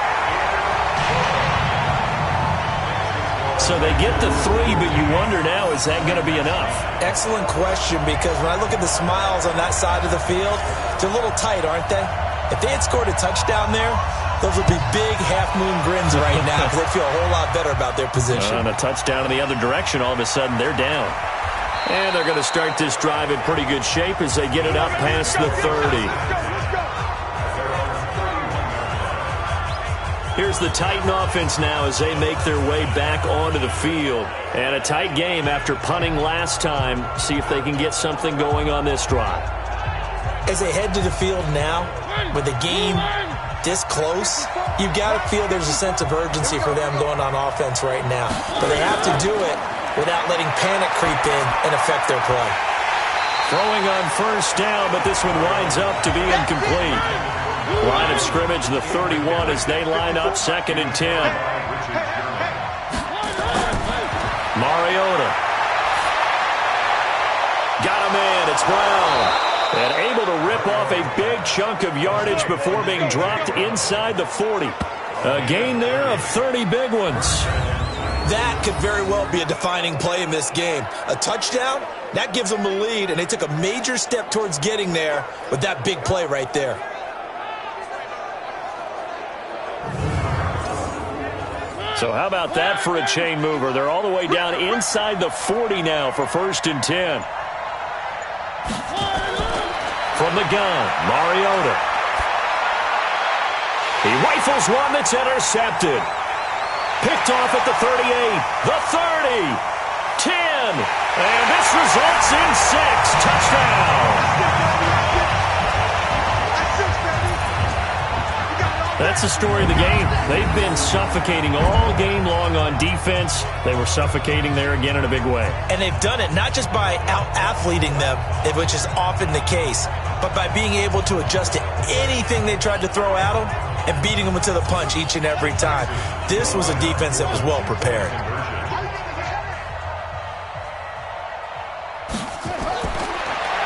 So they get the 3, but you wonder now, is that going to be enough? Excellent question, because when I look at the smiles on that side of the field, they're a little tight, aren't they? If they had scored a touchdown there, those would be big half-moon grins right now because they feel a whole lot better about their position. And a touchdown in the other direction, all of a sudden they're down. And they're going to start this drive in pretty good shape as they get it up past the 30. Here's the Titan offense now as they make their way back onto the field. And a tight game after punting last time. See if they can get something going on this drive. As they head to the field now, with the game this close, you've got to feel there's a sense of urgency for them going on offense right now. But they have to do it without letting panic creep in and affect their play. Throwing on first down, but this one winds up to be incomplete. Line of scrimmage, the 31 as they line up 2nd and 10. Mariota. Got a man, it's Brown. And able to rip off a big chunk of yardage before being dropped inside the 40. A gain there of 30 big ones. That could very well be a defining play in this game. A touchdown, that gives them the lead, and they took a major step towards getting there with that big play right there. So how about that for a chain mover? They're all the way down inside the 40 now for 1st and 10. From the gun, Mariota. He rifles one that's intercepted. Picked off at the 38, the 30, 10, and this results in 6. Touchdown. That's the story of the game. They've been suffocating all game long on defense. They were suffocating there again in a big way. And they've done it not just by out-athleting them, which is often the case, but by being able to adjust to anything they tried to throw at them and beating them to the punch each and every time. This was a defense that was well prepared.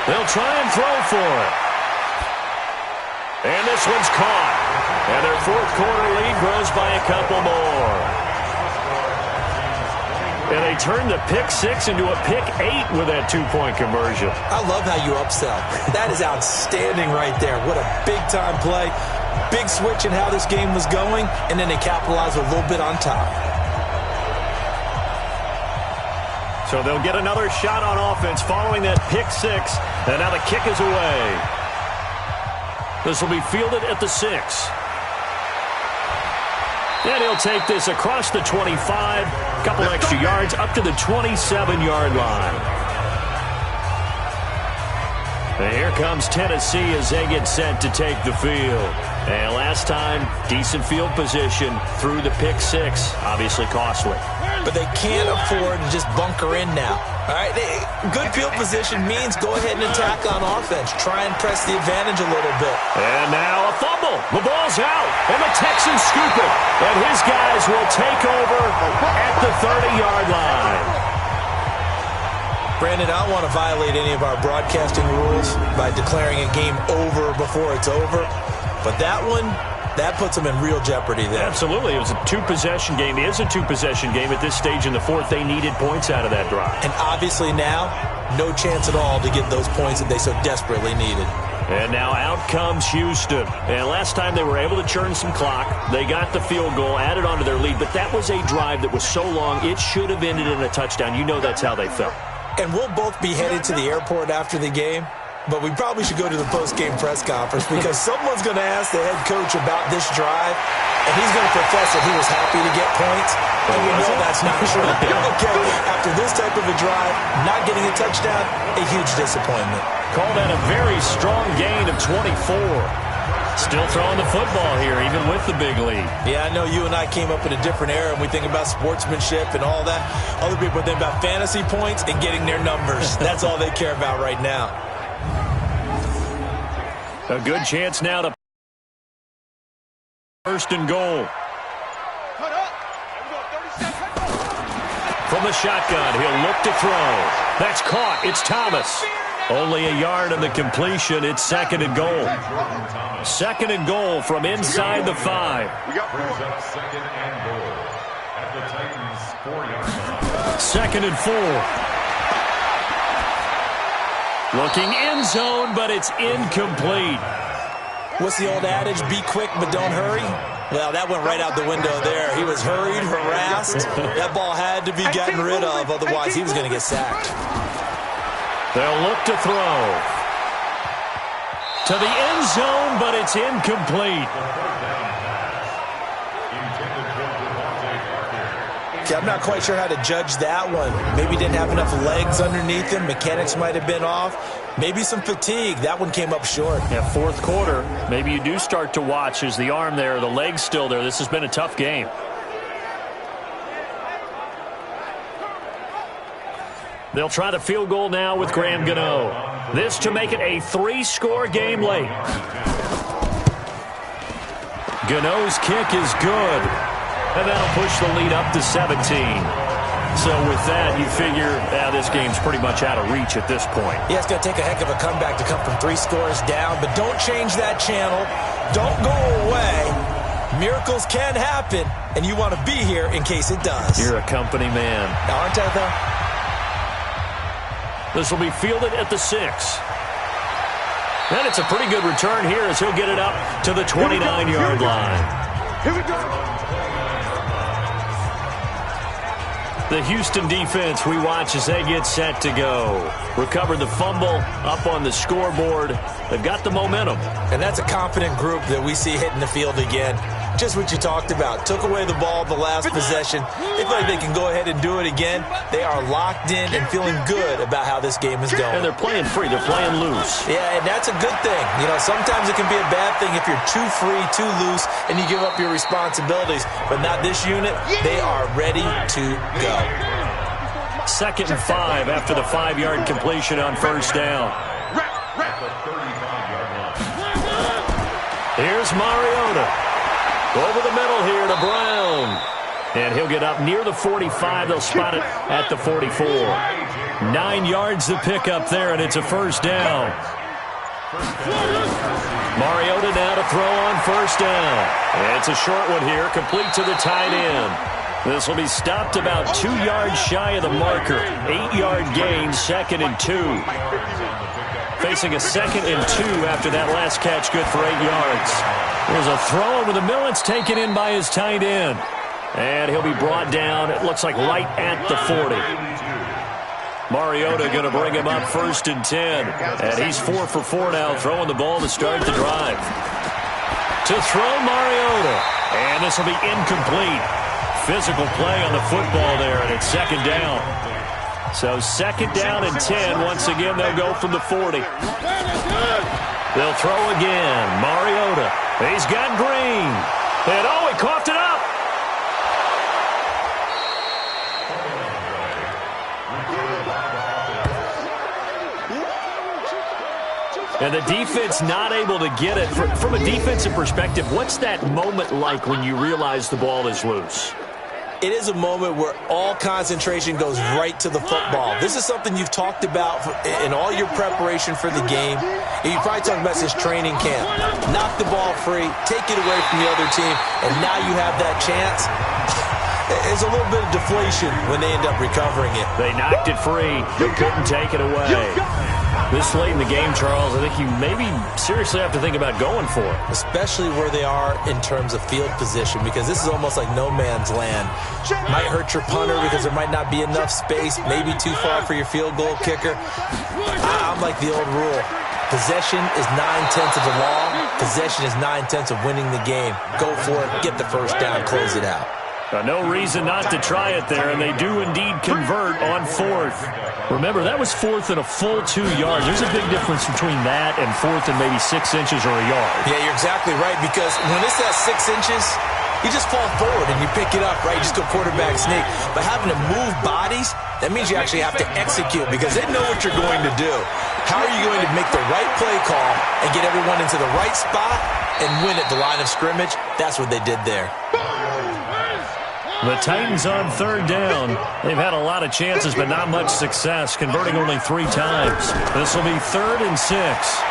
They'll try and throw for it. And this one's caught. And their fourth quarter lead grows by a couple more. And they turn the pick 6 into a pick 8 with that 2-point conversion. I love how you upsell. That is outstanding right there. What a big-time play. Big switch in how this game was going, and then they capitalized a little bit on top. So they'll get another shot on offense following that pick 6. And now the kick is away. This will be fielded at the 6. And he'll take this across the 25. A couple extra yards up to the 27-yard line. And here comes Tennessee as they get set to take the field. And last time, decent field position through the pick 6. Obviously costly. But they can't afford to just bunker in now. All right, good field position means go ahead and attack on offense. Try and press the advantage a little bit. And now a fumble. The ball's out, and the Texans scoop it. And his guys will take over at the 30-yard line. Brandon, I don't want to violate any of our broadcasting rules by declaring a game over before it's over. But that one, that puts them in real jeopardy there. Absolutely. It was a two-possession game. It is a two-possession game at this stage in the fourth. They needed points out of that drive. And obviously now, no chance at all to get those points that they so desperately needed. And now out comes Houston. And last time they were able to churn some clock. They got the field goal, added on to their lead. But that was a drive that was so long, it should have ended in a touchdown. You know that's how they felt. And we'll both be headed to the airport after the game. But we probably should go to the post-game press conference because someone's going to ask the head coach about this drive, and he's going to profess that he was happy to get points, and we know that's not true. Okay, after this type of a drive, not getting a touchdown, a huge disappointment. Call that a very strong gain of 24. Still throwing the football here, even with the big lead. Yeah, I know you and I came up in a different era, and we think about sportsmanship and all that. Other people think about fantasy points and getting their numbers. That's all they care about right now. A good chance now to first and goal. From the shotgun, he'll look to throw. That's caught. It's Thomas. Only a yard on the completion. It's second and goal. Second and goal from inside the 5. Second and goal at the Titans 4-yard line. Second and 4. Looking end zone, but it's incomplete. What's the old adage? Be quick, but don't hurry. Well, that went right out the window there. He was hurried, harassed. That ball had to be gotten rid of, otherwise he was going to get sacked. They'll look to throw. To the end zone, but it's incomplete. Okay, I'm not quite sure how to judge that one. Maybe didn't have enough legs underneath him. Mechanics might have been off. Maybe some fatigue. That one came up short. Yeah, fourth quarter, maybe you do start to watch as the arm there, the leg's still there. This has been a tough game. They'll try the field goal now with Graham Gano. This to make it a 3-score game late. Gano's kick is good. And that'll push the lead up to 17. So with that, you figure this game's pretty much out of reach at this point. Yeah, it's going to take a heck of a comeback to come from 3 scores down. But don't change that channel. Don't go away. Miracles can happen. And you want to be here in case it does. You're a company man. Aren't I, though? This will be fielded at the 6. And it's a pretty good return here as he'll get it up to the 29-yard line. Here we go. The Houston defense we watch as they get set to go. Recovered the fumble up on the scoreboard. They've got the momentum. And that's a confident group that we see hitting the field again. Just what you talked about. Took away the ball the last possession. They feel like they can go ahead and do it again. They are locked in and feeling good about how this game is going. And they're playing free. They're playing loose. Yeah, and that's a good thing. You know, sometimes it can be a bad thing if you're too free, too loose, and you give up your responsibilities. But not this unit. They are ready to go. 2nd and 5 after the 5-yard completion on first down. Here's Mariota. Over the middle here to Brown. And he'll get up near the 45. They'll spot it at the 44. 9 yards to pick up there, and it's a first down. Mariota now to throw on first down. It's a short one here, complete to the tight end. This will be stopped about 2 yards shy of the marker. 8-yard gain, 2nd and 2. Facing a 2nd and 2 after that last catch, good for 8 yards. There's a throw over the middle. It's taken in by his tight end. And he'll be brought down, it looks like right at the 40. Mariota going to bring him up 1st and 10. And he's 4 for 4 now, throwing the ball to start the drive. To throw Mariota. And this will be incomplete. Physical play on the football there, and it's 2nd down. So 2nd down and 10. Once again, they'll go from the 40. They'll throw again. Mariota. He's got Green. And oh, he coughed it up. And the defense not able to get it. From a defensive perspective, what's that moment like when you realize the ball is loose? It is a moment where all concentration goes right to the football. This is something you've talked about in all your preparation for the game. You probably talked about this training camp. Knock the ball free, take it away from the other team, and now you have that chance. There's a little bit of deflation when they end up recovering it. They knocked it free. They couldn't take it away. This late in the game, Charles, I think you maybe seriously have to think about going for it. Especially where they are in terms of field position, because this is almost like no man's land. Might hurt your punter because there might not be enough space, maybe too far for your field goal kicker. I'm like the old rule. Possession is 9/10 of the law. Possession is 9/10 of winning the game. Go for it, get the first down, close it out. No reason not to try it there, and they do indeed convert on 4th. Remember, that was 4th and a full 2 yards. There's a big difference between that and 4th and maybe 6 inches or a yard. Yeah, you're exactly right, because when it's at 6 inches, you just fall forward and you pick it up, right? You just go quarterback sneak. But having to move bodies, that means you actually have to execute because they know what you're going to do. How are you going to make the right play call and get everyone into the right spot and win at the line of scrimmage? That's what they did there. The Titans on 3rd down. They've had a lot of chances, but not much success, converting only 3 times. This will be 3rd and 6.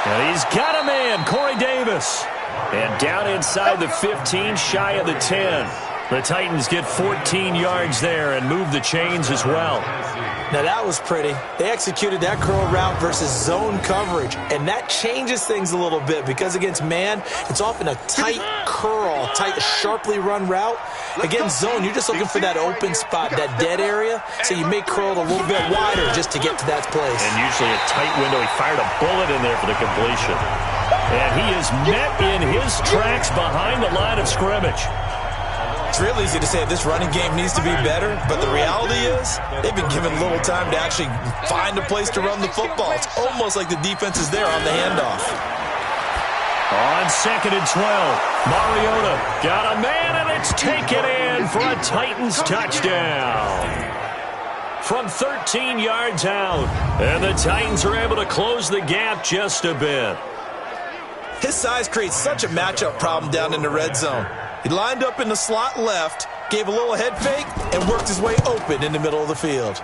And he's got a man, Corey Davis. And down inside the 15, shy of the 10. The Titans get 14 yards there and move the chains as well. Now that was pretty. They executed that curl route versus zone coverage, and that changes things a little bit because against man, it's often a tight curl, tight, sharply run route. Against zone, you're just looking for that open spot, that dead area, so you may curl it a little bit wider just to get to that place. And usually a tight window. He fired a bullet in there for the completion. And he is met in his tracks behind the line of scrimmage. It's real easy to say this running game needs to be better, but the reality is they've been given little time to actually find a place to run the football. It's almost like the defense is there on the handoff. On 2nd and 12, Mariota got a man, and it's taken in for a Titans touchdown. From 13 yards out, and the Titans are able to close the gap just a bit. His size creates such a matchup problem down in the red zone. He lined up in the slot left, gave a little head fake, and worked his way open in the middle of the field.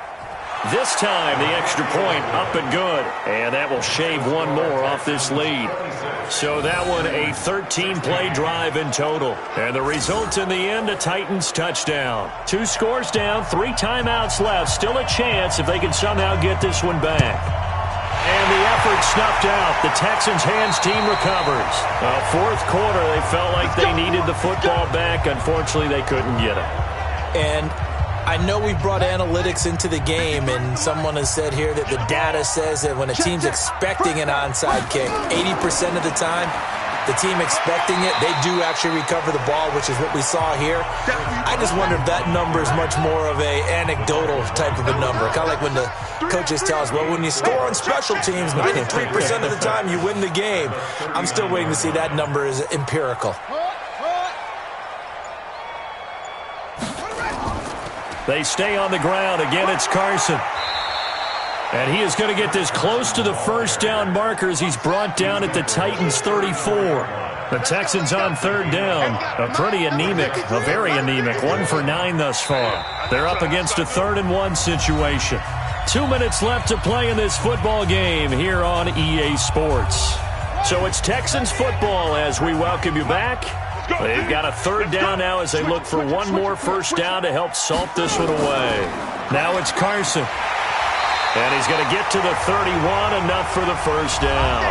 This time, the extra point up and good. And that will shave one more off this lead. So that one, a 13-play drive in total. And the result in the end, a Titans touchdown. 2 scores down, 3 timeouts left. Still a chance if they can somehow get this one back. And the effort snuffed out. The Texans' hands team recovers. 4th quarter, they felt like they needed the football back. Unfortunately, they couldn't get it. And I know we brought analytics into the game, and someone has said here that the data says that when a team's expecting an onside kick, 80% of the time, the team expecting it, they do actually recover the ball, which is what we saw here. I just wonder if that number is much more of a anecdotal type of a number. Kind of like when the coaches tell us, well, when you score on special teams, 93% of the time you win the game. I'm still waiting to see that number is empirical. They stay on the ground. Again, it's Carson. And he is going to get this close to the first down marker as he's brought down at the Titans' 34. The Texans on third down. A pretty anemic, a very anemic 1 for 9 thus far. They're up against a 3rd and 1 situation. 2 minutes left to play in this football game here on EA Sports. So it's Texans football as we welcome you back. They've got a 3rd down now as they look for one more first down to help salt this one away. Now it's Carson. And he's going to get to the 31, enough for the first down.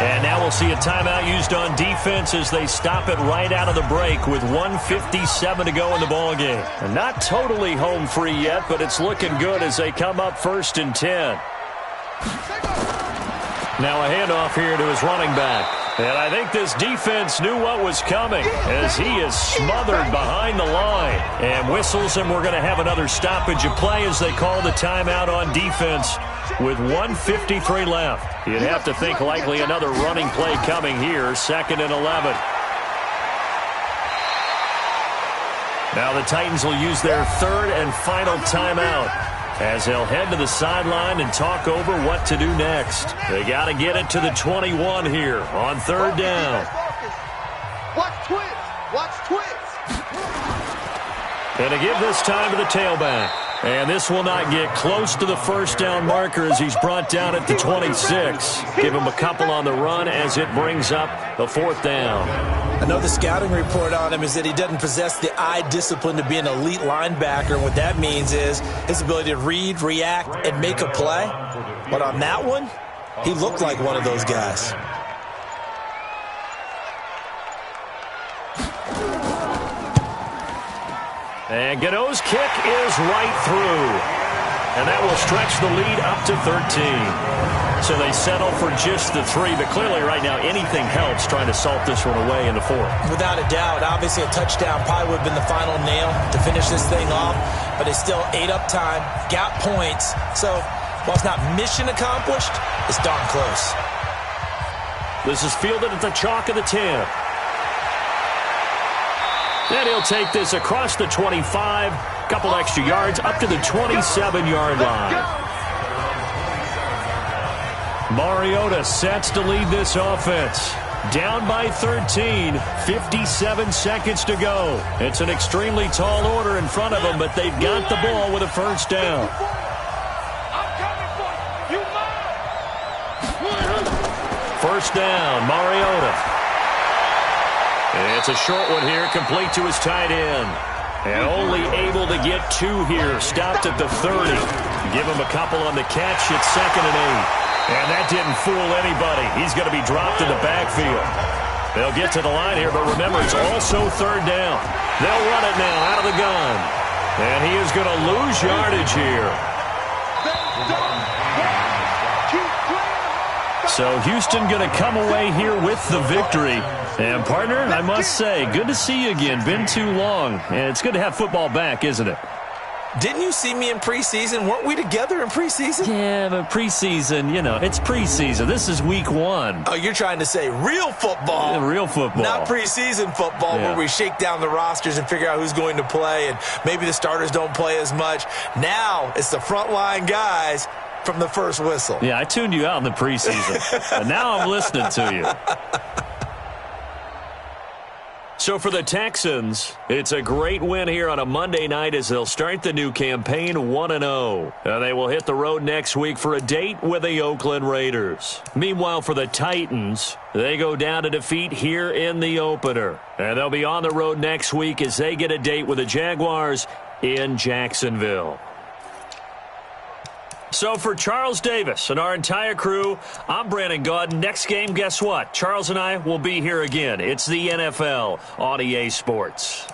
And now we'll see a timeout used on defense as they stop it right out of the break with 1:57 to go in the ballgame. And not totally home free yet, but it's looking good as they come up 1st and 10. Now a handoff here to his running back. And I think this defense knew what was coming as he is smothered behind the line. And whistles, and we're going to have another stoppage of play as they call the timeout on defense with 1:53 left. You'd have to think likely another running play coming here, 2nd and 11. Now the Titans will use their 3rd and final timeout as they'll head to the sideline and talk over what to do next. They got to get it to the 21 here on 3rd down. Watch twist. Watch twist. And to give this time to the tailback. And this will not get close to the first down marker as he's brought down at the 26. Give him a couple on the run as it brings up the 4th down. I know the scouting report on him is that he doesn't possess the eye discipline to be an elite linebacker. And what that means is his ability to read, react, and make a play. But on that one, he looked like one of those guys. And Gano's kick is right through. And that will stretch the lead up to 13. So they settle for just the 3. But clearly right now anything helps trying to salt this one away in the 4th. Without a doubt. Obviously a touchdown probably would have been the final nail to finish this thing off. But it's still ate up time. Got points. So while it's not mission accomplished, it's darn close. This is fielded at the chalk of the 10. Then he'll take this across the 25, couple extra yards, up to the 27-yard line. Mariota sets to lead this offense. Down by 13, 57 seconds to go. It's an extremely tall order in front of them, but they've got the ball with a first down. First down, Mariota. It's a short one here, complete to his tight end. And only able to get 2 here, stopped at the 30. Give him a couple on the catch, it's 2nd and 8. And that didn't fool anybody. He's going to be dropped in the backfield. They'll get to the line here, but remember, it's also 3rd down. They'll run it now out of the gun. And he is going to lose yardage here. So Houston going to come away here with the victory. And, partner, I must say, good to see you again. Been too long. And it's good to have football back, isn't it? Didn't you see me in preseason? Weren't we together in preseason? Yeah, but preseason, you know, it's preseason. This is week 1. Oh, you're trying to say real football. Yeah, real football. Not preseason football where we shake down the rosters and figure out who's going to play, and maybe the starters don't play as much. Now it's the frontline guys from the first whistle. Yeah, I tuned you out in the preseason. And now I'm listening to you. So for the Texans, it's a great win here on a Monday night as they'll start the new campaign 1-0. They will hit the road next week for a date with the Oakland Raiders. Meanwhile, for the Titans, they go down to defeat here in the opener. And they'll be on the road next week as they get a date with the Jaguars in Jacksonville. So for Charles Davis and our entire crew, I'm Brandon Gaudin. Next game, guess what? Charles and I will be here again. It's the NFL on EA Sports.